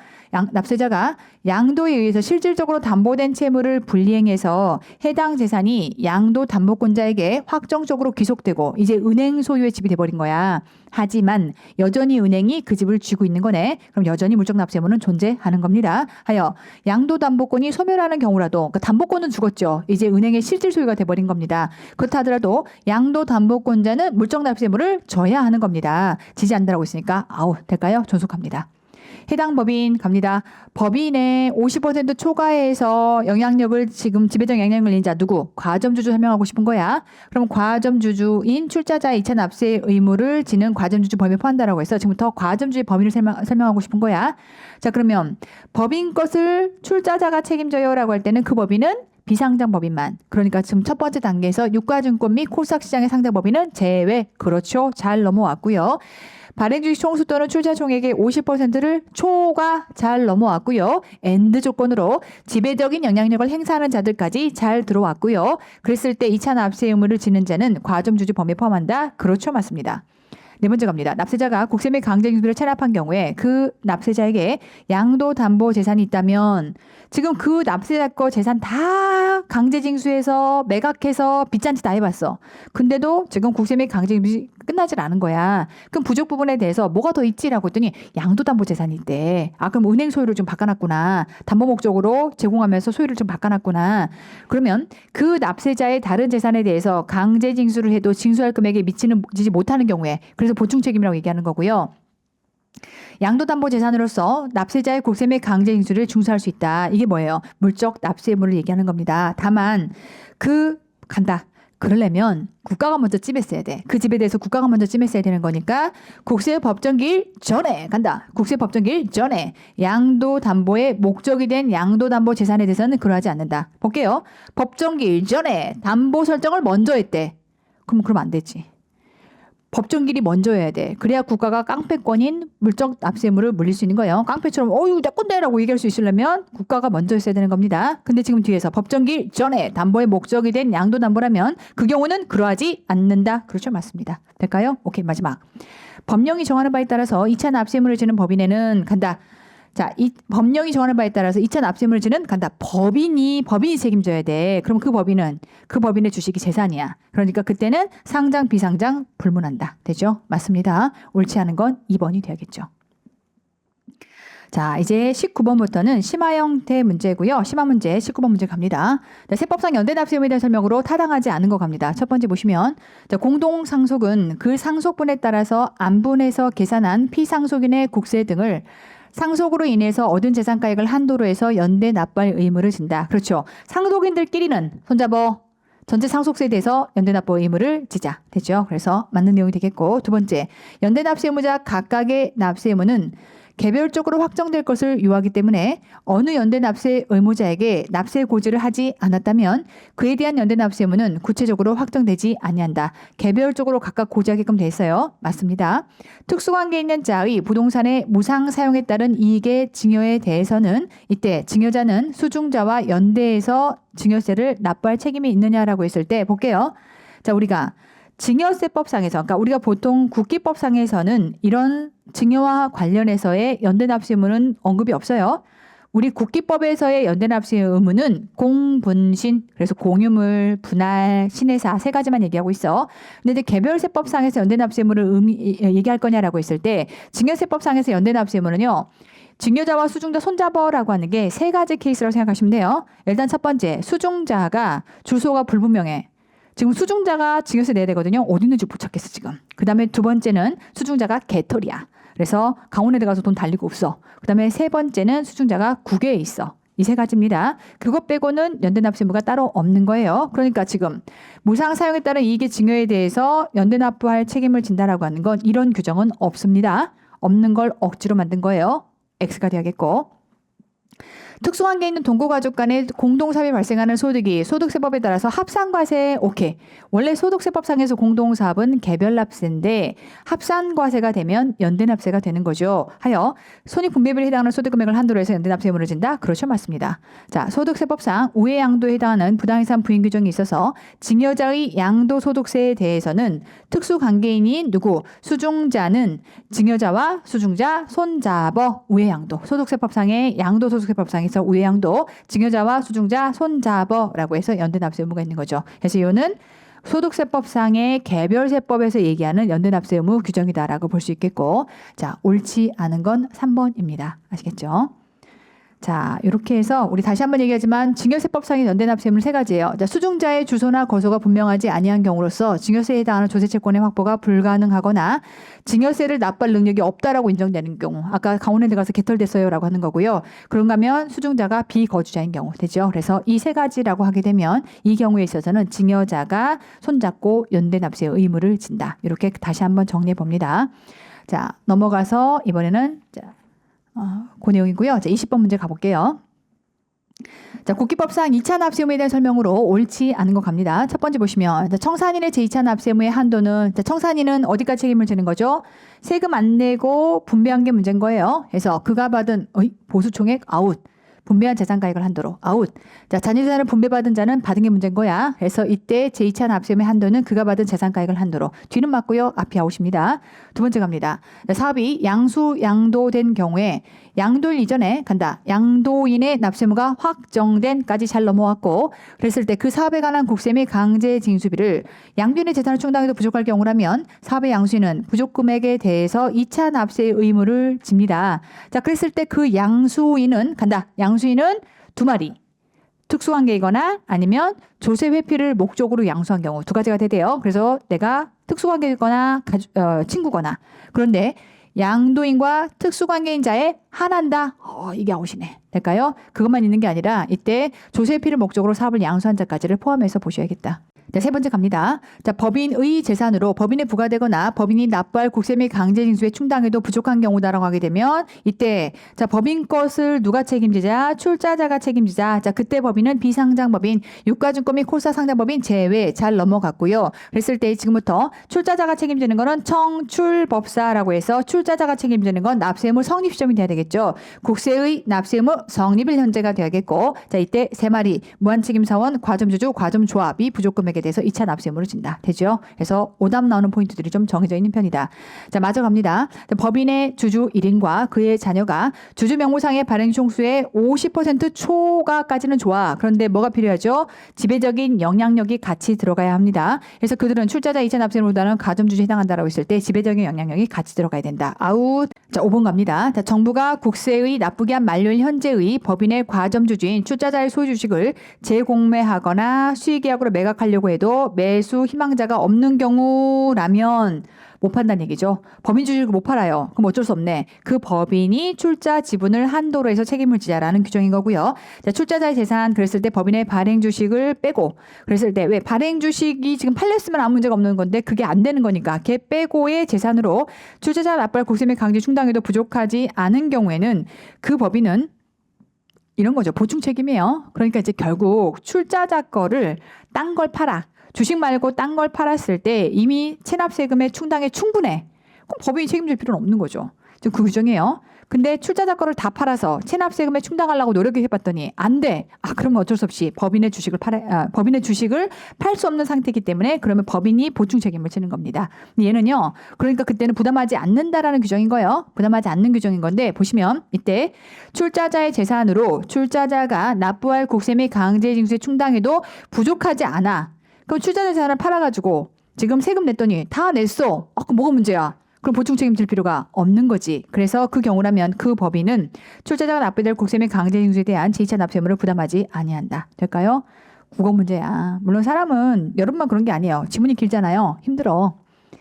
납세자가 양도에 의해서 실질적으로 담보된 채무를 불이행해서 해당 재산이 양도담보권자에게 확정적으로 귀속되고 이제 은행 소유의 집이 돼버린 거야. 하지만 여전히 은행이 그 집을 쥐고 있는 거네. 그럼 여전히 물적납세물은 존재하는 겁니다. 하여 양도담보권이 소멸하는 경우라도 그러니까 담보권은 죽었죠. 이제 은행의 실질 소유가 돼버린 겁니다. 그렇다 하더라도 양도담보권자는 물적납세물을 져야 하는 겁니다. 지지 않는다고 있으니까 될까요? 존속합니다. 해당 법인 갑니다. 법인의 50% 초과해서 영향력을 지금 지배적 영향력을 낸 자 누구? 과점주주 설명하고 싶은 거야. 그럼 과점주주인 출자자의 2차 납세 의무를 지는 과점주주 범위에 포함한다라고 해서 지금부터 과점주의 범위를 설명하고 싶은 거야. 자, 그러면 법인 것을 출자자가 책임져요라고 할 때는 그 법인은 비상장 법인만. 그러니까 지금 첫 번째 단계에서 유가증권 및 코스닥 시장의 상장 법인은 제외. 그렇죠. 잘 넘어왔고요. 발행주식 총수 또는 출자 총액의 50%를 초과 잘 넘어왔고요. 엔드 조건으로 지배적인 영향력을 행사하는 자들까지 잘 들어왔고요. 그랬을 때 2차 납세 의무를 지는 자는 과점주주 범위에 포함한다. 그렇죠. 맞습니다. 네 번째 갑니다. 납세자가 국세 및 강제징수를 체납한 경우에 그 납세자에게 양도담보 재산이 있다면 지금 그 납세자 거 재산 다 강제징수해서 매각해서 빚잔치 다 해봤어. 근데도 지금 국세 및 강제징수 끝나질 않은 거야. 그럼 부족 부분에 대해서 뭐가 더 있지라고 했더니 양도담보 재산이 있대. 그럼 은행 소유를 좀 바꿔놨구나. 담보 목적으로 제공하면서 소유를 좀 바꿔놨구나. 그러면 그 납세자의 다른 재산에 대해서 강제징수를 해도 징수할 금액에 미치지 못하는 경우에 그래서 보충 책임이라고 얘기하는 거고요. 양도담보 재산으로서 납세자의 국세 및 강제징수를 중수할 수 있다. 이게 뭐예요? 물적 납세의무를 얘기하는 겁니다. 다만 그러려면 국가가 먼저 찜했어야 돼. 그 집에 대해서 국가가 먼저 찜했어야 되는 거니까 국세 법정기일 전에 국세 법정기일 전에 양도담보의 목적이 된 양도담보 재산에 대해서는 그러하지 않는다. 볼게요. 법정기일 전에 담보 설정을 먼저 했대. 그럼 안 되지. 법정기일이 먼저 해야 돼. 그래야 국가가 깡패권인 물적 납세의무를 물릴 수 있는 거예요. 깡패처럼 내 건데라고 얘기할 수 있으려면 국가가 먼저 했어야 되는 겁니다. 근데 지금 뒤에서 법정기일 전에 담보의 목적이 된 양도담보라면 그 경우는 그러하지 않는다. 그렇죠? 맞습니다. 될까요? 오케이. 마지막. 법령이 정하는 바에 따라서 2차 납세의무를 지는 법인에는 자, 이 법령이 정하는 바에 따라서 2차 납세의무를 지는 법인이 책임져야 돼. 그럼 그 법인의 주식이 재산이야. 그러니까 그때는 상장, 비상장 불문한다. 되죠? 맞습니다. 옳지 않은 건 2번이 돼야겠죠. 자, 이제 19번부터는 심화 형태 문제고요. 심화 문제 19번 문제 갑니다. 자, 세법상 연대납세의무에 대한 설명으로 타당하지 않은 거 갑니다. 첫 번째 보시면 자, 공동상속은 그 상속분에 따라서 안분해서 계산한 피상속인의 국세 등을 상속으로 인해서 얻은 재산가액을 한도로 해서 연대 납부할 의무를 진다. 그렇죠. 상속인들끼리는 손잡어 전체 상속세에 대해서 연대 납부 의무를 지자. 되죠. 그래서 맞는 내용이 되겠고 두 번째 연대 납세 의무자 각각의 납세 의무는 개별적으로 확정될 것을 요하기 때문에 어느 연대 납세 의무자에게 납세 고지를 하지 않았다면 그에 대한 연대 납세 의무는 구체적으로 확정되지 아니한다. 개별적으로 각각 고지하게끔 돼 있어요. 맞습니다. 특수관계 있는 자의 부동산의 무상 사용에 따른 이익의 증여에 대해서는 이때 증여자는 수중자와 연대해서 증여세를 납부할 책임이 있느냐라고 했을 때 볼게요. 자, 우리가 증여세법상에서 그러니까 우리가 보통 국기법상에서는 이런 증여와 관련해서의 연대납세 의무는 언급이 없어요. 우리 국기법에서의 연대납세 의무는 공분신, 그래서 공유물, 분할, 신해사 세 가지만 얘기하고 있어. 근데 개별세법상에서 연대납세 의무를 얘기할 거냐라고 했을 때 증여세법상에서 연대납세 의무는요. 증여자와 수중자 손잡어라고 하는 게 세 가지 케이스라고 생각하시면 돼요. 일단 첫 번째, 수중자가 주소가 불분명해. 지금 수중자가 증여세 내야 되거든요. 어디 있는지 못 찾겠어 지금. 그 다음에 두 번째는 수중자가 개털이야. 그래서 강원에 가서 돈 달리고 없어. 그 다음에 세 번째는 수중자가 국외에 있어. 이 세 가지입니다. 그것 빼고는 연대납세의무가 따로 없는 거예요. 그러니까 지금 무상 사용에 따른 이익의 증여에 대해서 연대납부할 책임을 진다라고 하는 건 이런 규정은 없습니다. 없는 걸 억지로 만든 거예요. X가 돼야겠고. 특수관계에 있는 동거가족 간의 공동사업이 발생하는 소득이 소득세법에 따라서 합산과세 오케이. 원래 소득세법상에서 공동사업은 개별납세인데 합산과세가 되면 연대납세가 되는 거죠. 하여 손익분배비에 해당하는 소득금액을 한도로 해서 연대납세 의무를 진다? 그렇죠. 맞습니다. 자, 소득세법상 우회양도에 해당하는 부당이상 부인 규정이 있어서 증여자의 양도소득세에 대해서는 특수관계인인 누구? 수중자는 증여자와 수중자, 손잡어, 우회양도. 소득세법상의 양도소득세법상에서 우회양도, 증여자와 수중자, 손잡어라고 해서 연대납세 의무가 있는 거죠. 그래서 이거는 소득세법상의 개별세법에서 얘기하는 연대납세 의무 규정이다라고 볼 수 있겠고, 자, 옳지 않은 건 3번입니다. 아시겠죠? 자, 이렇게 해서 우리 다시 한번 얘기하지만 증여세법상의 연대납세 의무는 세 가지예요. 자, 수중자의 주소나 거소가 분명하지 아니한 경우로서 증여세에 해당하는 조세채권의 확보가 불가능하거나 증여세를 납부할 능력이 없다라고 인정되는 경우, 아까 강원에 들어가서 개털됐어요라고 하는 거고요. 그런가 하면 수중자가 비거주자인 경우 되죠. 그래서 이 세 가지라고 하게 되면 이 경우에 있어서는 증여자가 손잡고 연대납세 의무를 진다. 이렇게 다시 한번 정리해 봅니다. 자, 넘어가서 이번에는 그 내용이고요. 자, 20번 문제 가볼게요. 자, 국기법상 2차 납세 의무에 대한 설명으로 옳지 않은 거 갑니다. 첫 번째 보시면 청산인의 제2차 납세 의무의 한도는 청산인은 어디까지 책임을 지는 거죠? 세금 안 내고 분배한 게 문제인 거예요. 그래서 그가 받은 보수총액 아웃. 분배한 재산가액을 한도로 아웃. 자, 잔여재산을 분배받은 자는 받은 게 문제인 거야. 그래서 이때 제2차 납세의무의 한도는 그가 받은 재산가액을 한도로. 뒤는 맞고요. 앞이 아웃입니다. 두 번째 갑니다. 사업이 양도된 경우에 양도일 이전에 간다. 양도인의 납세의무가 확정된까지 잘 넘어왔고, 그랬을 때 그 사업에 관한 국세 및 강제 징수비를 양도인의 재산을 충당해도 부족할 경우라면 사업의 양수인은 부족금액에 대해서 2차 납세 의무를 집니다. 자, 그랬을 때 그 양수인은 간다. 양수인은 두 마리. 특수관계이거나 아니면 조세 회피를 목적으로 양수한 경우 두 가지가 되대요. 그래서 내가 특수관계이거나 친구거나, 그런데 양도인과 특수관계인자에 한한다. 이게 아웃이네. 될까요? 그것만 있는 게 아니라 이때 조세 회피를 목적으로 사업을 양수한 자까지를 포함해서 보셔야겠다. 자, 세 번째 갑니다. 자, 법인의 재산으로 법인에 부과되거나 법인이 납부할 국세 및 강제징수에 충당해도 부족한 경우다라고 하게 되면 이때 자, 법인 것을 누가 책임지자? 출자자가 책임지자. 자, 그때 법인은 비상장법인, 유가증권 및 콜사상장법인 제외 잘 넘어갔고요. 그랬을 때 지금부터 출자자가 책임지는 거는 청출법사라고 해서 출자자가 책임지는 건 납세의무 성립 시점이 돼야 되겠죠. 국세의 납세의무 성립일 현재가 돼야겠고, 자, 이때 세 마리 무한책임사원, 과점주주, 과점조합이 부족금액에 대해서 2차 납세 의무를 진다. 되죠? 그래서 오답 나오는 포인트들이 좀 정해져 있는 편이다. 자, 마저 갑니다. 법인의 주주 1인과 그의 자녀가 주주 명부상의 발행 총수의 50% 초과까지는 좋아. 그런데 뭐가 필요하죠? 지배적인 영향력이 같이 들어가야 합니다. 그래서 그들은 출자자 2차 납세 의무보다는 가점주주에 해당한다라고 했을 때 지배적인 영향력이 같이 들어가야 된다. 아웃. 자, 5번 갑니다. 자, 정부가 국세의 납부기 한 만료일 현재의 법인의 과점주주인 출자자의 소유주식을 재공매하거나 수의계약으로 매각하려고 해도 매수 희망자가 없는 경우라면 못 판다는 얘기죠. 법인 주식을 못 팔아요. 그럼 어쩔 수 없네. 그 법인이 출자 지분을 한도로 해서 책임을 지자라는 규정인 거고요. 자, 출자자의 재산 그랬을 때 법인의 발행 주식을 빼고, 그랬을 때 왜 발행 주식이 지금 팔렸으면 아무 문제가 없는 건데 그게 안 되는 거니까 걔 빼고의 재산으로 출자자 납부할 국세 및 강제 충당에도 부족하지 않은 경우에는 그 법인은 이런 거죠. 보충 책임이에요. 그러니까 이제 결국 출자자 거를 딴 걸 팔아. 주식 말고 딴 걸 팔았을 때 이미 체납세금의 충당에 충분해. 그럼 법인이 책임질 필요는 없는 거죠. 지금 그 규정이에요. 근데 출자자 거를 다 팔아서 체납세금에 충당하려고 노력을 해봤더니 안 돼. 그러면 어쩔 수 없이 법인의 주식을 팔 수 없는 상태이기 때문에 그러면 법인이 보충 책임을 지는 겁니다. 얘는요. 그러니까 그때는 부담하지 않는다라는 규정인 거예요. 부담하지 않는 규정인 건데 보시면 이때 출자자의 재산으로 출자자가 납부할 국세 및 강제징수에 충당해도 부족하지 않아. 그럼 출자자 재산을 팔아가지고 지금 세금 냈더니 다 냈어. 그럼 뭐가 문제야? 그럼 보충 책임질 필요가 없는 거지. 그래서 그 경우라면 그 법인은 출자자가 납부해야 될 국세 및 강제징수에 대한 제2차 납세 의무를 부담하지 아니한다. 될까요? 국어 문제야. 물론 사람은 여러분만 그런 게 아니에요. 지문이 길잖아요. 힘들어.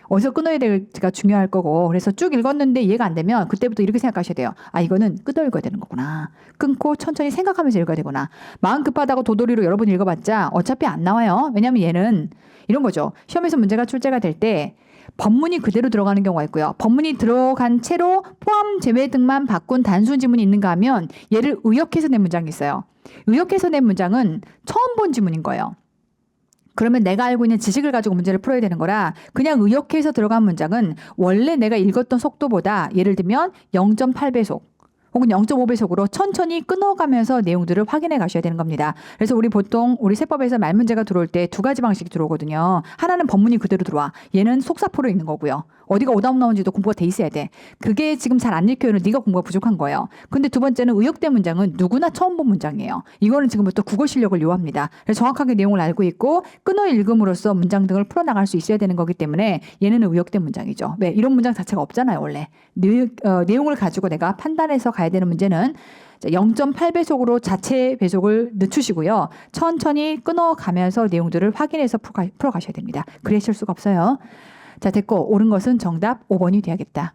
어디서 끊어야 될지가 중요할 거고 그래서 쭉 읽었는데 이해가 안 되면 그때부터 이렇게 생각하셔야 돼요. 아 이거는 끊어 읽어야 되는 거구나. 끊고 천천히 생각하면서 읽어야 되구나. 마음 급하다고 도돌이로 여러 번 읽어봤자 어차피 안 나와요. 왜냐하면 얘는 이런 거죠. 시험에서 문제가 출제가 될 때 법문이 그대로 들어가는 경우가 있고요. 법문이 들어간 채로 포함 제외 등만 바꾼 단순 지문이 있는가 하면 얘를 의역해서 낸 문장이 있어요. 의역해서 낸 문장은 처음 본 지문인 거예요. 그러면 내가 알고 있는 지식을 가지고 문제를 풀어야 되는 거라 그냥 의역해서 들어간 문장은 원래 내가 읽었던 속도보다 예를 들면 0.8배속 혹은 0.5배속으로 천천히 끊어가면서 내용들을 확인해 가셔야 되는 겁니다. 그래서 우리 보통 우리 세법에서 말 문제가 들어올 때 두 가지 방식이 들어오거든요. 하나는 법문이 그대로 들어와. 얘는 속사포로 읽는 거고요. 어디가 오답 나온지도 공부가 돼 있어야 돼. 그게 지금 잘 안 읽혀요는 네가 공부가 부족한 거예요. 근데 두 번째는 의역된 문장은 누구나 처음 본 문장이에요. 이거는 지금부터 국어 실력을 요합니다. 그래서 정확하게 내용을 알고 있고 끊어 읽음으로써 문장 등을 풀어나갈 수 있어야 되는 거기 때문에 얘는 의역된 문장이죠. 왜? 이런 문장 자체가 없잖아요. 원래. 내용을 가지고 내가 판단해서 가야 되는 문제는 0.8배속으로 자체 배속을 늦추시고요. 천천히 끊어가면서 내용들을 확인해서 풀어가셔야 됩니다. 그래야 실수가 없어요. 자, 됐고 옳은 것은 정답 5번이 돼야겠다.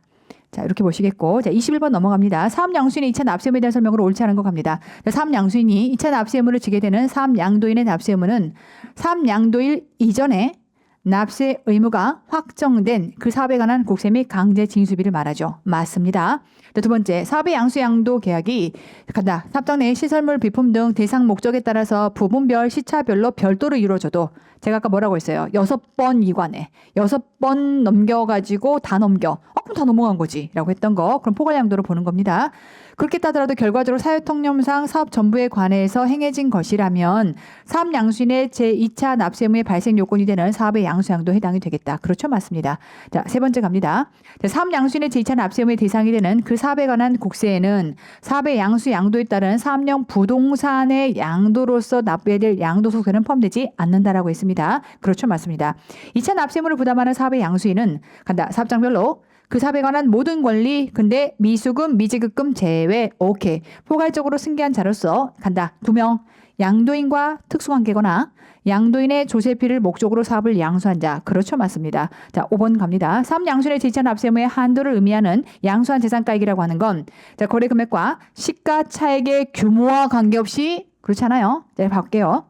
자, 이렇게 보시겠고. 자, 21번 넘어갑니다. 사업양수인의 2차 납세의무에 대한 설명으로 옳지 않은 거 갑니다. 자, 사업양수인이 2차 납세의무를 지게 되는 사업양도인의 납세의무는 사업양도일 이전에 납세 의무가 확정된 그 사업에 관한 국세 및 강제 징수비를 말하죠. 맞습니다. 두 번째, 사업의 양수 양도 계약이 간다. 사업장 내 시설물, 비품 등 대상 목적에 따라서 부분별, 시차별로 별도로 이루어져도 제가 아까 뭐라고 했어요? 6번 이관에 6번 넘겨가지고 다 넘겨. 그럼 다 넘어간 거지 라고 했던 거. 그럼 포괄양도로 보는 겁니다. 그렇게 따더라도 결과적으로 사회통념상 사업 전부에 관해서 행해진 것이라면 사업양수인의 제2차 납세의무의 발생 요건이 되는 사업의 양수양도 해당이 되겠다. 그렇죠? 맞습니다. 자, 세 번째 갑니다. 자, 사업양수인의 제2차 납세의무의 대상이 되는 그 사업에 관한 국세에는 사업의 양수양도에 따른 사업용 부동산의 양도로서 납부해야 될 양도소득세는 포함되지 않는다라고 했습니다. 그렇죠? 맞습니다. 2차 납세의무를 부담하는 사업의 양수인은 간다. 사업장별로 그 사업에 관한 모든 권리 근데 미수금 미지급금 제외 오케이 포괄적으로 승계한 자로서 간다. 2명 양도인과 특수관계거나 양도인의 조세피를 목적으로 사업을 양수한 자. 그렇죠. 맞습니다. 자, 5번 갑니다. 사업양수인의 제2차 납세의무의 한도를 의미하는 양수한 재산가액이라고 하는 건 자, 거래 금액과 시가 차액의 규모와 관계없이 그렇지 않아요. 자, 볼게요.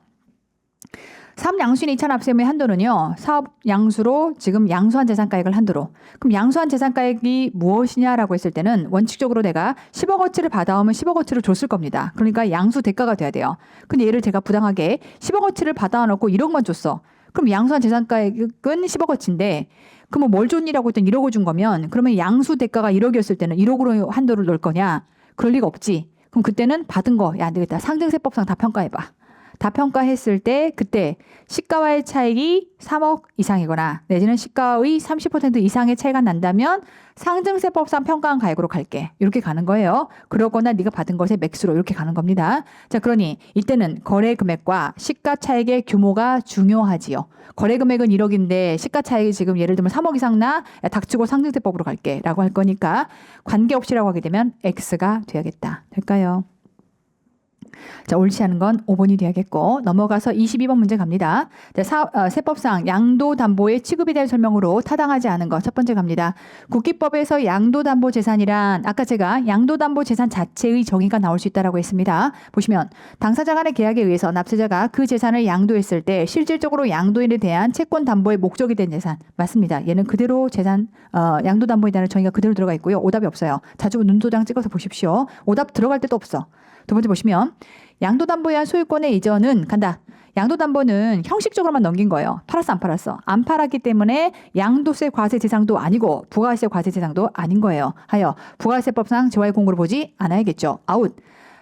사업 양수인 2차 납세의무의 한도는요. 사업 양수로 지금 양수한 재산가액을 한도로. 그럼 양수한 재산가액이 무엇이냐라고 했을 때는 원칙적으로 내가 10억어치를 받아오면 10억어치를 줬을 겁니다. 그러니까 양수 대가가 돼야 돼요. 근데 얘를 제가 부당하게 10억어치를 받아놓고 1억만 줬어. 그럼 양수한 재산가액은 10억어치인데 그럼 뭘 줬니라고 했더니 1억을 준 거면 그러면 양수 대가가 1억이었을 때는 1억으로 한도를 넣을 거냐? 그럴 리가 없지. 그럼 그때는 받은 거, 야, 안 되겠다. 상증세법상 다 평가해봐. 다 평가했을 때 그때 시가와의 차익이 3억 이상이거나 내지는 시가의 30% 이상의 차이가 난다면 상증세법상 평가한 가액으로 갈게. 이렇게 가는 거예요. 그러거나 네가 받은 것의 맥수로 이렇게 가는 겁니다. 자, 그러니 이때는 거래 금액과 시가 차익의 규모가 중요하지요. 거래 금액은 1억인데 시가 차익이 지금 예를 들면 3억 이상 나 닥치고 상증세법으로 갈게 라고 할 거니까 관계없이라고 하게 되면 X가 돼야겠다. 될까요? 자, 옳지 않은 건 5번이 돼야겠고 넘어가서 22번 문제 갑니다. 자, 세법상 양도담보의 취급에 대한 설명으로 타당하지 않은 거 첫 번째 갑니다. 국기법에서 양도담보재산이란 아까 제가 양도담보재산 자체의 정의가 나올 수 있다라고 했습니다. 보시면 당사자 간의 계약에 의해서 납세자가 그 재산을 양도했을 때 실질적으로 양도인에 대한 채권 담보의 목적이 된 재산 맞습니다. 얘는 그대로 재산 양도담보에 대한 정의가 그대로 들어가 있고요. 오답이 없어요. 자주 눈도장 찍어서 보십시오. 오답 들어갈 때도 없어. 두 번째 보시면 양도담보에 의한 소유권의 이전은 간다. 양도담보는 형식적으로만 넘긴 거예요. 팔았어 안 팔았어. 안 팔았기 때문에 양도세 과세 대상도 아니고 부가세 과세 대상도 아닌 거예요. 하여 부가세법상 재화의 공고를 보지 않아야겠죠. 아웃.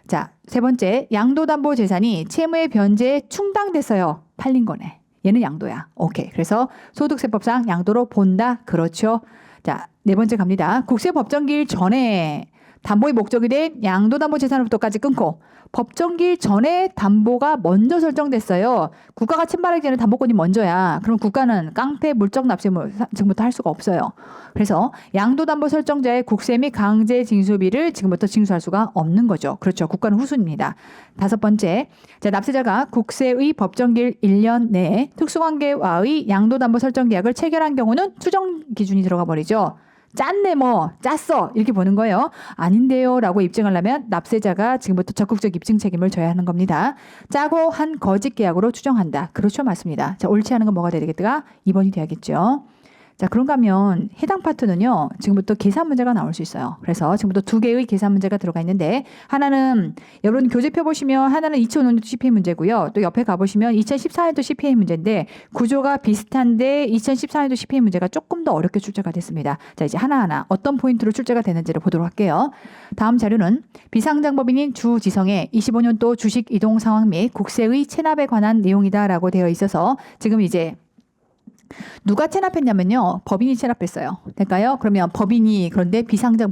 자, 세 번째 양도담보 재산이 채무의 변제에 충당됐어요. 팔린 거네. 얘는 양도야. 오케이. 그래서 소득세법상 양도로 본다. 그렇죠. 자, 네 번째 갑니다. 국세법정기일 전에 담보의 목적이 된 양도담보재산으로부터까지 끊고 법정기일 전에 담보가 먼저 설정됐어요. 국가가 침발하기 전에 담보권이 먼저야. 그럼 국가는 깡패 물적 납세의무 지금부터 할 수가 없어요. 그래서 양도담보 설정자의 국세 및 강제 징수비를 지금부터 징수할 수가 없는 거죠. 그렇죠. 국가는 후순입니다. 5번째, 자, 납세자가 국세의 법정기일 1년 내에 특수관계와의 양도담보 설정 계약을 체결한 경우는 추정 기준이 들어가 버리죠. 짰네 뭐 짰어 이렇게 보는 거예요. 아닌데요 라고 입증하려면 납세자가 지금부터 적극적 입증 책임을 져야 하는 겁니다. 짜고 한 거짓 계약으로 추정한다. 그렇죠. 맞습니다. 자, 옳지 않은 건 뭐가 되겠다? 2번이 돼야겠죠. 자, 그런가 하면 해당 파트는요. 지금부터 계산 문제가 나올 수 있어요. 그래서 지금부터 2개의 계산 문제가 들어가 있는데 하나는 여러분 교재표 보시면 하나는 2005년도 CPA 문제고요. 또 옆에 가보시면 2014년도 CPA 문제인데 구조가 비슷한데 2014년도 CPA 문제가 조금 더 어렵게 출제가 됐습니다. 자, 이제 하나하나 어떤 포인트로 출제가 되는지를 보도록 할게요. 다음 자료는 비상장법인인 주지성의 25년도 주식 이동 상황 및 국세의 체납에 관한 내용이다라고 되어 있어서 지금 이제 누가 체납했냐면요. 법인이 체납했어요. 될까요? 그러면 법인이 그런데 비상장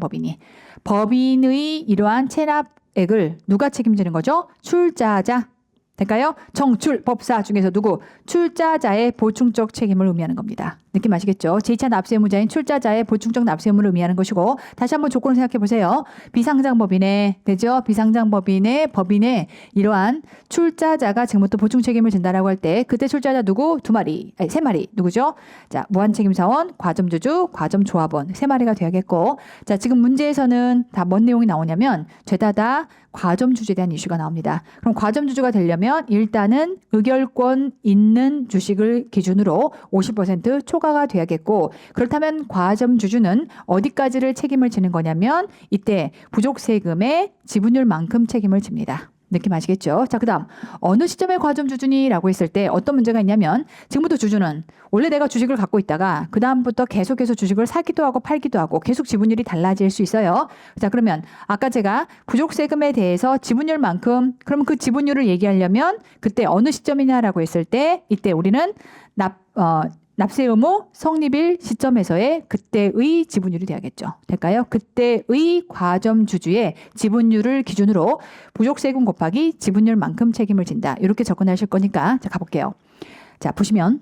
법인의 이러한 체납액을 누가 책임지는 거죠? 출자자. 될까요? 정출 법사 중에서 누구? 출자자의 보충적 책임을 의미하는 겁니다. 느낌 아시겠죠? 제2차 납세의무자인 출자자의 보충적 납세의무를 의미하는 것이고 다시 한번 조건을 생각해 보세요. 비상장법인의 되죠? 비상장법인의 법인의 이러한 출자자가 지금부터 보충 책임을 진다라고 할 때 그때 출자자 누구? 2마리, 아니 3마리 누구죠? 자, 무한책임사원, 과점주주, 과점조합원 3마리가 되야겠고 자, 지금 문제에서는 다 뭔 내용이 나오냐면 죄다 다 과점주주에 대한 이슈가 나옵니다. 그럼 과점주주가 되려면 일단은 의결권 있는 주식을 기준으로 50% 초과가 돼야겠고 그렇다면 과점주주는 어디까지를 책임을 지는 거냐면 이때 부족세금의 지분율만큼 책임을 집니다. 느낌 아시겠죠? 자, 그 다음 어느 시점에 과점주주니라고 했을 때 어떤 문제가 있냐면 지금부터 주주는 원래 내가 주식을 갖고 있다가 그 다음부터 계속해서 주식을 사기도 하고 팔기도 하고 계속 지분율이 달라질 수 있어요. 자, 그러면 아까 제가 부족세금에 대해서 지분율만큼 그러면 그 지분율을 얘기하려면 그때 어느 시점이냐라고 했을 때 이때 우리는 납세 의무 성립일 시점에서의 그때의 지분율이 돼야겠죠. 될까요? 그때의 과점주주의 지분율을 기준으로 부족세금 곱하기 지분율만큼 책임을 진다. 이렇게 접근하실 거니까 자, 가볼게요. 자, 보시면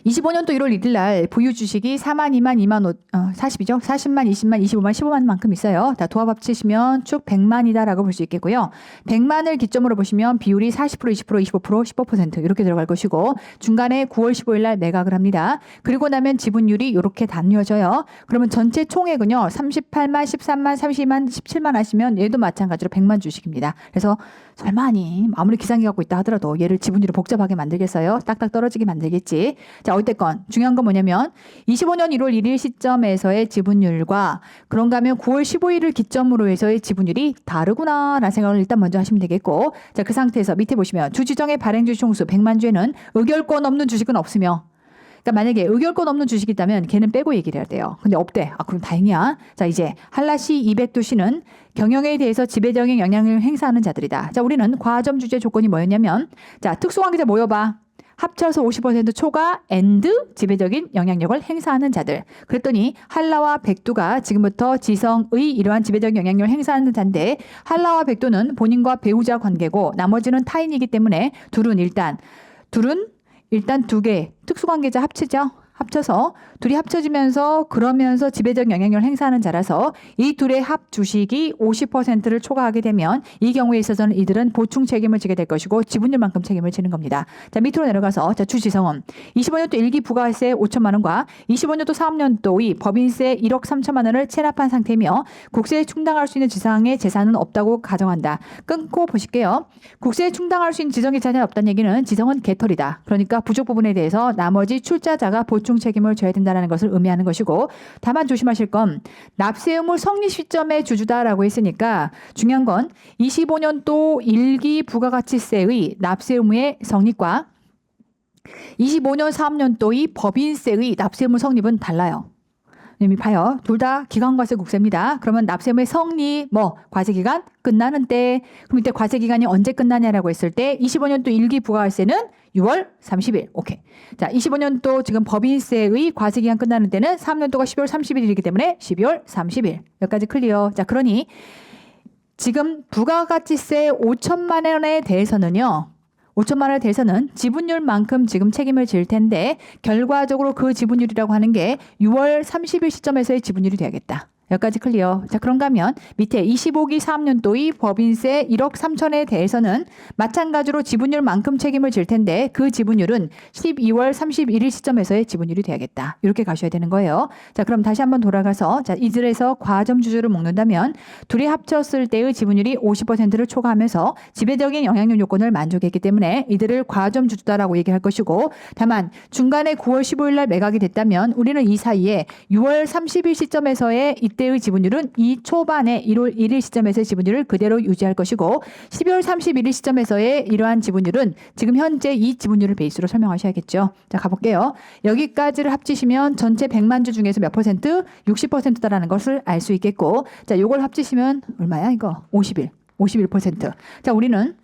25년도 1월 1일 날 보유 주식이 4만, 2만, 2만, 40이죠. 40만, 20만, 25만, 15만만큼 있어요. 다 도합 합치시면 쭉 100만이다라고 볼 수 있겠고요. 100만을 기점으로 보시면 비율이 40%, 20%, 25%, 15% 이렇게 들어갈 것이고 중간에 9월 15일 날 매각을 합니다. 그리고 나면 지분율이 이렇게 나뉘어져요. 그러면 전체 총액은요. 38만, 13만, 32만, 17만 하시면 얘도 마찬가지로 100만 주식입니다. 그래서 설마니 아무리 기상기 갖고 있다 하더라도 얘를 지분율을 복잡하게 만들겠어요? 딱딱 떨어지게 만들겠지. 자, 어쨌건 중요한 건 뭐냐면 25년 1월 1일 시점에서의 지분율과 그런가 하면 9월 15일을 기점으로 해서의 지분율이 다르구나라는 생각을 일단 먼저 하시면 되겠고 자, 그 상태에서 밑에 보시면 주지정의 발행주식 총수 100만 주에는 의결권 없는 주식은 없으며 그러니까 만약에 의결권 없는 주식이 있다면 걔는 빼고 얘기를 해야 돼요. 근데 없대. 아, 그럼 다행이야. 자, 이제 한라시 200도시는 경영에 대해서 지배적인 영향을 행사하는 자들이다. 자, 우리는 과점주주의 조건이 뭐였냐면 자, 특수관계자 모여봐. 합쳐서 50% 초과 앤드 지배적인 영향력을 행사하는 자들. 그랬더니 한라와 백두가 지금부터 지성의 이러한 지배적 영향력을 행사하는 자인데 한라와 백두는 본인과 배우자 관계고 나머지는 타인이기 때문에 둘은 일단 2개 특수관계자 합쳐서 둘이 합쳐지면서 그러면서 지배적 영향력을 행사하는 자라서 이 둘의 합 주식이 50%를 초과하게 되면 이 경우에 있어서는 이들은 보충 책임을 지게 될 것이고 지분율만큼 책임을 지는 겁니다. 자, 밑으로 내려가서 자, 주지성은 25년도 1기 부가세 5천만 원과 25년도 3년도의 법인세 1억 3천만 원을 체납한 상태이며 국세에 충당할 수 있는 지상의 재산은 없다고 가정한다. 끊고 보실게요. 국세에 충당할 수 있는 지정의 재산이 없다는 얘기는 지정은 개털이다. 그러니까 부족 부분에 대해서 나머지 출자자가 보충 책임을 져야 된다는 것을 의미하는 것이고 다만 조심하실 건 납세 의무 성립 시점의 주주다라고 했으니까 중요한 건 25년도 1기 부가가치세의 납세 의무의 성립과 25년 3년도의 법인세의 납세 의무 성립은 달라요. 이미 봐요. 둘 다 기간과세 국세입니다. 그러면 납세의무의 성립, 과세기간 끝나는 때. 그럼 이때 과세기간이 언제 끝나냐라고 했을 때 25년도 1기 부가세는 6월 30일. 오케이. 자, 25년도 지금 법인세의 과세기간 끝나는 때는 3년도가 12월 30일이기 때문에 12월 30일. 여기까지 클리어. 자, 그러니 지금 부가가치세 5천만 원에 대해서는요. 5천만 원에 대해서는 지분율만큼 지금 책임을 질 텐데 결과적으로 그 지분율이라고 하는 게 6월 30일 시점에서의 지분율이 돼야겠다. 여기까지 클리어. 자, 그런가 하면 밑에 25기 3년도의 법인세 1억 3천에 대해서는 마찬가지로 지분율만큼 책임을 질 텐데 그 지분율은 12월 31일 시점에서의 지분율이 돼야겠다. 이렇게 가셔야 되는 거예요. 자, 그럼 다시 한번 돌아가서 자, 이들에서 과점주주를 묶는다면 둘이 합쳤을 때의 지분율이 50%를 초과하면서 지배적인 영향력 요건을 만족했기 때문에 이들을 과점주주다라고 얘기할 것이고 다만 중간에 9월 15일 날 매각이 됐다면 우리는 이 사이에 6월 30일 시점에서의 이때의 지분율은 이 초반에 1월 1일 시점에서의 지분율을 그대로 유지할 것이고 12월 31일 시점에서의 이러한 지분율은 지금 현재 이 지분율을 베이스로 설명하셔야겠죠. 자, 가볼게요. 여기까지를 합치시면 전체 100만 주 중에서 몇 퍼센트? 60%다라는 것을 알 수 있겠고 자, 요걸 합치시면 얼마야 이거? 51%. 자, 우리는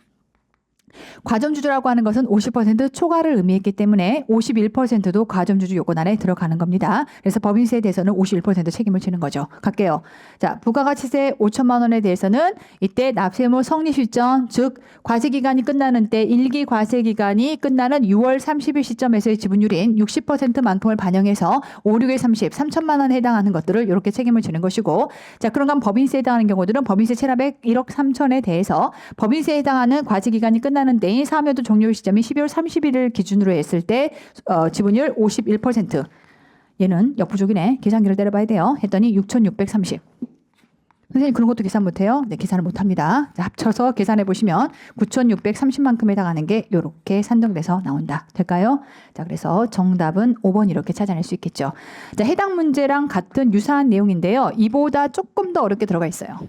과점주주라고 하는 것은 50% 초과를 의미했기 때문에 51%도 과점주주 요건 안에 들어가는 겁니다. 그래서 법인세에 대해서는 51% 책임을 지는 거죠. 갈게요. 자, 부가가치세 5천만 원에 대해서는 이때 납세의무 성립 시점, 즉 과세기간이 끝나는 때 1기 과세기간이 끝나는 6월 30일 시점에서의 지분율인 60%만큼을 반영해서 5, 6에 30, 3천만 원에 해당하는 것들을 이렇게 책임을 지는 것이고 자, 그런가 하면 법인세에 해당하는 경우들은 법인세 체납액 1억 3천에 대해서 법인세에 해당하는 과세기간이 끝나는 때인 사업연도 종료 시점이 12월 30일을 기준으로 했을 때 지분율 51%. 얘는 역부족이네. 계산기를 때려봐야 돼요. 했더니 6,630. 선생님 그런 것도 계산 못해요? 네, 계산을 못합니다. 자, 합쳐서 계산해 보시면 9,630만큼에 해당하는 게 이렇게 산정돼서 나온다. 될까요? 자, 그래서 정답은 5번 이렇게 찾아낼 수 있겠죠. 자, 해당 문제랑 같은 유사한 내용인데요. 이보다 조금 더 어렵게 들어가 있어요.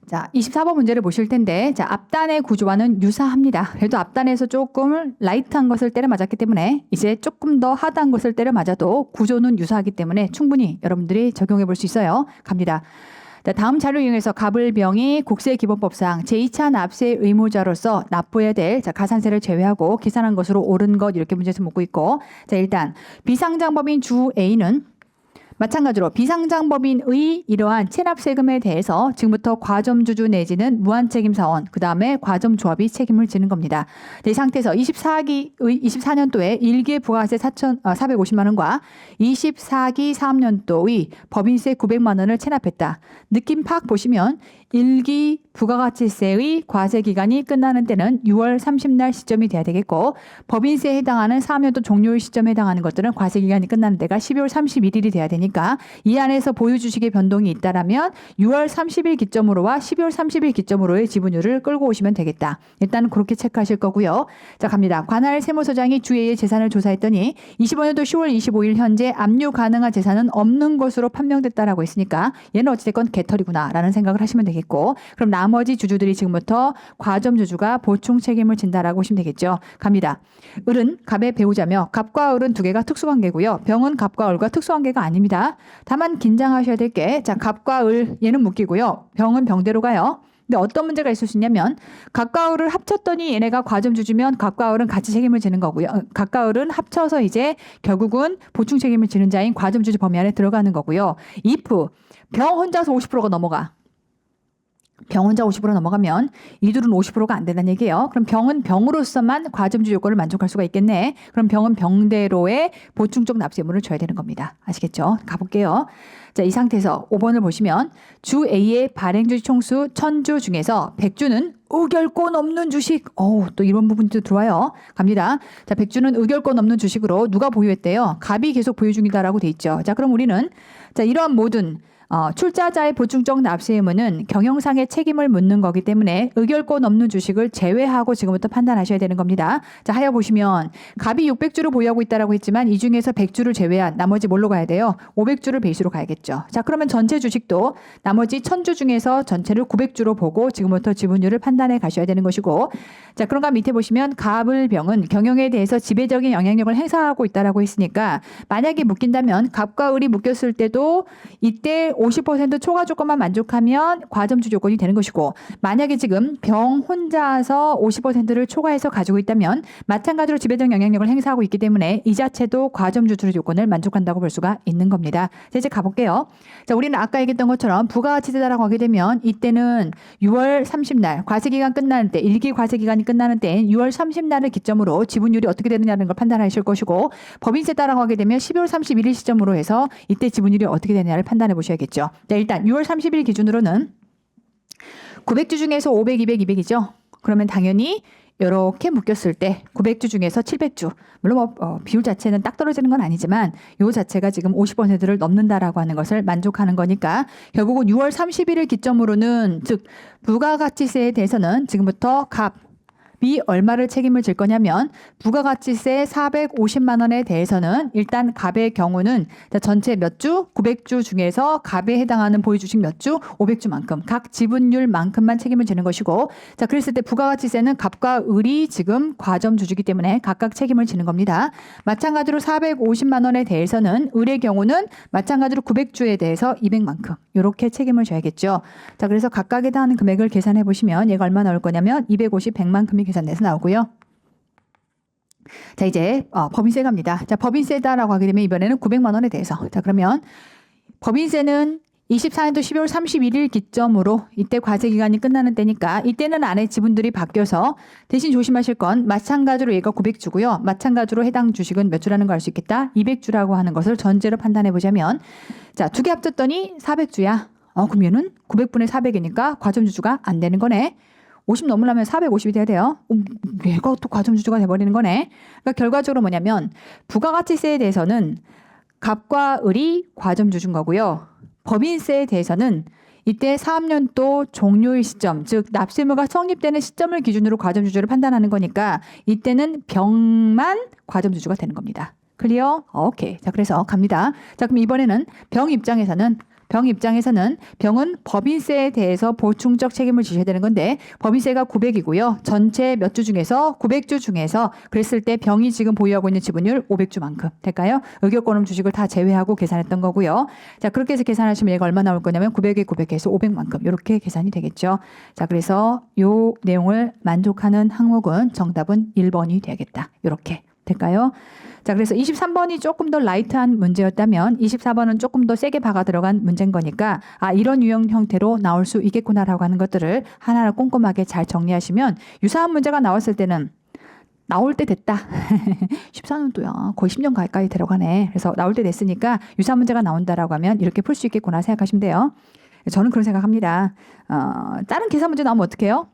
자, 24번 문제를 보실 텐데, 자, 앞단의 구조와는 유사합니다. 그래도 앞단에서 조금 라이트한 것을 때려 맞았기 때문에 이제 조금 더 하드한 것을 때려 맞아도 구조는 유사하기 때문에 충분히 여러분들이 적용해 볼 수 있어요. 갑니다. 자, 다음 자료 이용해서 갑을병이 국세기본법상 제2차 납세 의무자로서 납부해야 될 가산세를 제외하고 계산한 것으로 옳은 것 이렇게 문제에서 묻고 있고 자, 일단 비상장법인 주 A는 마찬가지로 비상장법인의 이러한 체납세금에 대해서 지금부터 과점주주 내지는 무한책임사원 그 다음에 과점조합이 책임을 지는 겁니다. 이 상태에서 24년도에 1기 부가세 450만 원과 24기 3년도의 법인세 900만 원을 체납했다. 느낌 팍 보시면 1기 부가가치세의 과세기간이 끝나는 때는 6월 30날 시점이 돼야 되겠고 법인세에 해당하는 4년도 종료일 시점에 해당하는 것들은 과세기간이 끝나는 때가 12월 31일이 돼야 되니까 이 안에서 보유주식의 변동이 있다라면 6월 30일 기점으로와 12월 30일 기점으로의 지분율을 끌고 오시면 되겠다. 일단 그렇게 체크하실 거고요. 자, 갑니다. 관할 세무서장이 주의의 재산을 조사했더니 25년도 10월 25일 현재 압류 가능한 재산은 없는 것으로 판명됐다라고 했으니까 얘는 어찌됐건 개털이구나라는 생각을 하시면 되겠고 그럼 나머지 주주들이 지금부터 과점주주가 보충 책임을 진다라고 보시면 되겠죠. 갑니다. 을은 갑의 배우자며 갑과 을은 두 개가 특수관계고요. 병은 갑과 을과 특수관계가 아닙니다. 다만 긴장하셔야 될 게 자, 갑과 을 얘는 묶이고요. 병은 병대로 가요. 근데 어떤 문제가 있을 수 있냐면 갑과 을을 합쳤더니 얘네가 과점주주면 갑과 을은 같이 책임을 지는 거고요. 갑과 을은 합쳐서 이제 결국은 보충 책임을 지는 자인 과점주주 범위 안에 들어가는 거고요. if 병 혼자서 50%가 넘어가. 병 혼자 50% 넘어가면 이둘은 50%가 안 된다는 얘기예요. 그럼 병은 병으로서만 과점주주 요건을 만족할 수가 있겠네. 그럼 병은 병대로의 보충적 납세 의무를 줘야 되는 겁니다. 아시겠죠? 가볼게요. 자, 이 상태에서 5번을 보시면 주 A의 발행주식 총수 1000주 중에서 100주는 의결권 없는 주식. 또 이런 부분도 들어와요. 갑니다. 자, 100주는 의결권 없는 주식으로 누가 보유했대요? 갑이 계속 보유 중이다라고 돼 있죠. 자, 그럼 우리는 자, 이러한 모든 출자자의 보충적 납세 의무는 경영상의 책임을 묻는 거기 때문에 의결권 없는 주식을 제외하고 지금부터 판단하셔야 되는 겁니다. 자, 하여 보시면 갑이 600주를 보유하고 있다라고 했지만 이 중에서 100주를 제외한 나머지 뭘로 가야 돼요? 500주를 베이스로 가야겠죠. 자, 그러면 전체 주식도 나머지 1000주 중에서 전체를 900주로 보고 지금부터 지분율을 판단 판단해 가셔야 되는 것이고, 자, 그런가 밑에 보시면 갑을 병은 경영에 대해서 지배적인 영향력을 행사하고 있다라고 했으니까 만약에 묶인다면 갑과 을이 묶였을 때도 이때 50% 초과 조건만 만족하면 과점주 조건이 되는 것이고, 만약에 지금 병 혼자서 50%를 초과해서 가지고 있다면 마찬가지로 지배적 영향력을 행사하고 있기 때문에 이 자체도 과점주 조건을 만족한다고 볼 수가 있는 겁니다. 자, 이제 가볼게요. 자, 우리는 아까 얘기했던 것처럼 부가가치세다라고 하게 되면 이때는 6월 30날 과세기간 끝나는 때, 일기 과세기간이 끝나는 때인 6월 30날을 기점으로 지분율이 어떻게 되느냐는 걸 판단하실 것이고, 법인세다라고 하게 되면 12월 31일 시점으로 해서 이때 지분율이 어떻게 되느냐를 판단해 보셔야겠죠. 자, 일단 6월 30일 기준으로는 900주 중에서 500, 200, 200이죠. 그러면 당연히 이렇게 묶였을 때 900주 중에서 700주, 물론 비율 자체는 딱 떨어지는 건 아니지만 이 자체가 지금 50%를 넘는다라고 하는 것을 만족하는 거니까 결국은 6월 30일을 기점으로는, 즉 부가가치세에 대해서는 지금부터 갑이 얼마를 책임을 질 거냐면 부가가치세 450만 원에 대해서는 일단 갑의 경우는 전체 몇 주? 900주 중에서 갑에 해당하는 보유주식 몇 주? 500주만큼 각 지분율만큼만 책임을 지는 것이고, 자, 그랬을 때 부가가치세는 갑과 을이 지금 과점주주기 때문에 각각 책임을 지는 겁니다. 마찬가지로 450만 원에 대해서는 을의 경우는 마찬가지로 900주에 대해서 200만큼 이렇게 책임을 져야겠죠. 자, 그래서 각각에 해당하는 금액을 계산해 보시면 얘가 얼마 나올 거냐면 250, 100만큼이 계산돼서 나오고요. 자, 이제 법인세 갑니다. 자, 법인세다라고 하게 되면 이번에는 900만 원에 대해서, 자, 그러면 법인세는 24년도 12월 31일 기점으로 이때 과세기간이 끝나는 때니까 이때는 안에 지분들이 바뀌어서 대신 조심하실 건 마찬가지로 얘가 900주고요. 마찬가지로 해당 주식은 몇 주라는 걸 알 수 있겠다. 200주라고 하는 것을 전제로 판단해 보자면, 자, 두 개 합쳤더니 400주야. 그럼 얘는 900분의 400이니까 과점주주가 안 되는 거네. 50 넘으려면 450이 돼야 돼요. 얘가 또 과점주주가 돼버리는 거네. 그러니까 결과적으로 뭐냐면 부가가치세에 대해서는 갑과 을이 과점주주인 거고요. 법인세에 대해서는 이때 사업년도 종료일 시점, 즉 납세의무가 성립되는 시점을 기준으로 과점주주를 판단하는 거니까 이때는 병만 과점주주가 되는 겁니다. 클리어? 오케이. 자, 그래서 갑니다. 자, 그럼 이번에는 병 입장에서는 병은 법인세에 대해서 보충적 책임을 지셔야 되는 건데 법인세가 900이고요. 전체 몇 주 중에서 900주 중에서 그랬을 때 병이 지금 보유하고 있는 지분율 500주만큼 될까요? 의결권음 주식을 다 제외하고 계산했던 거고요. 자, 그렇게 해서 계산하시면 얘가 얼마 나올 거냐면 900에 900에서 500만큼 이렇게 계산이 되겠죠. 자, 그래서 요 내용을 만족하는 항목은 정답은 1번이 되겠다. 이렇게 될까요? 자, 그래서 23번이 조금 더 라이트한 문제였다면 24번은 조금 더 세게 박아 들어간 문제인 거니까 이런 유형 형태로 나올 수 있겠구나라고 하는 것들을 하나하나 꼼꼼하게 잘 정리하시면 유사한 문제가 나왔을 때는 나올 때 됐다. 14년도야. 거의 10년 가까이 들어가네. 그래서 나올 때 됐으니까 유사한 문제가 나온다라고 하면 이렇게 풀 수 있겠구나 생각하시면 돼요. 저는 그런 생각합니다. 다른 계산 문제 나오면 어떻게 해요?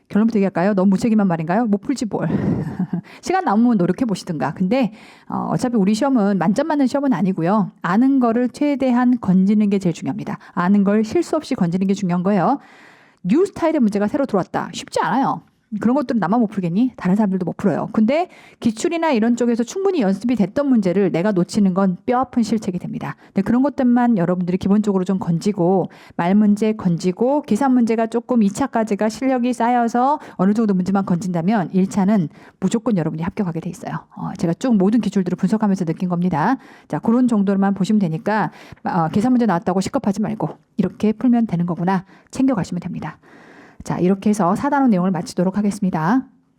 결론부터 얘기할까요? 너무 무책임한 말인가요? 못 풀지 뭘. 시간 남으면 노력해 보시든가. 근데 어차피 우리 시험은 만점 맞는 시험은 아니고요. 아는 거를 최대한 건지는 게 제일 중요합니다. 아는 걸 실수 없이 건지는 게 중요한 거예요. 뉴 스타일의 문제가 새로 들어왔다. 쉽지 않아요. 그런 것들은 나만 못 풀겠니? 다른 사람들도 못 풀어요. 근데 기출이나 이런 쪽에서 충분히 연습이 됐던 문제를 내가 놓치는 건 뼈아픈 실책이 됩니다. 근데 그런 것들만 여러분들이 기본적으로 좀 건지고 말 문제 건지고 계산 문제가 조금 2차까지가 실력이 쌓여서 어느 정도 문제만 건진다면 1차는 무조건 여러분이 합격하게 돼 있어요. 제가 쭉 모든 기출들을 분석하면서 느낀 겁니다. 자, 그런 정도로만 보시면 되니까 계산 문제 나왔다고 시겁하지 말고 이렇게 풀면 되는 거구나 챙겨가시면 됩니다. 자, 이렇게 해서 4단원 내용을 마치도록 하겠습니다.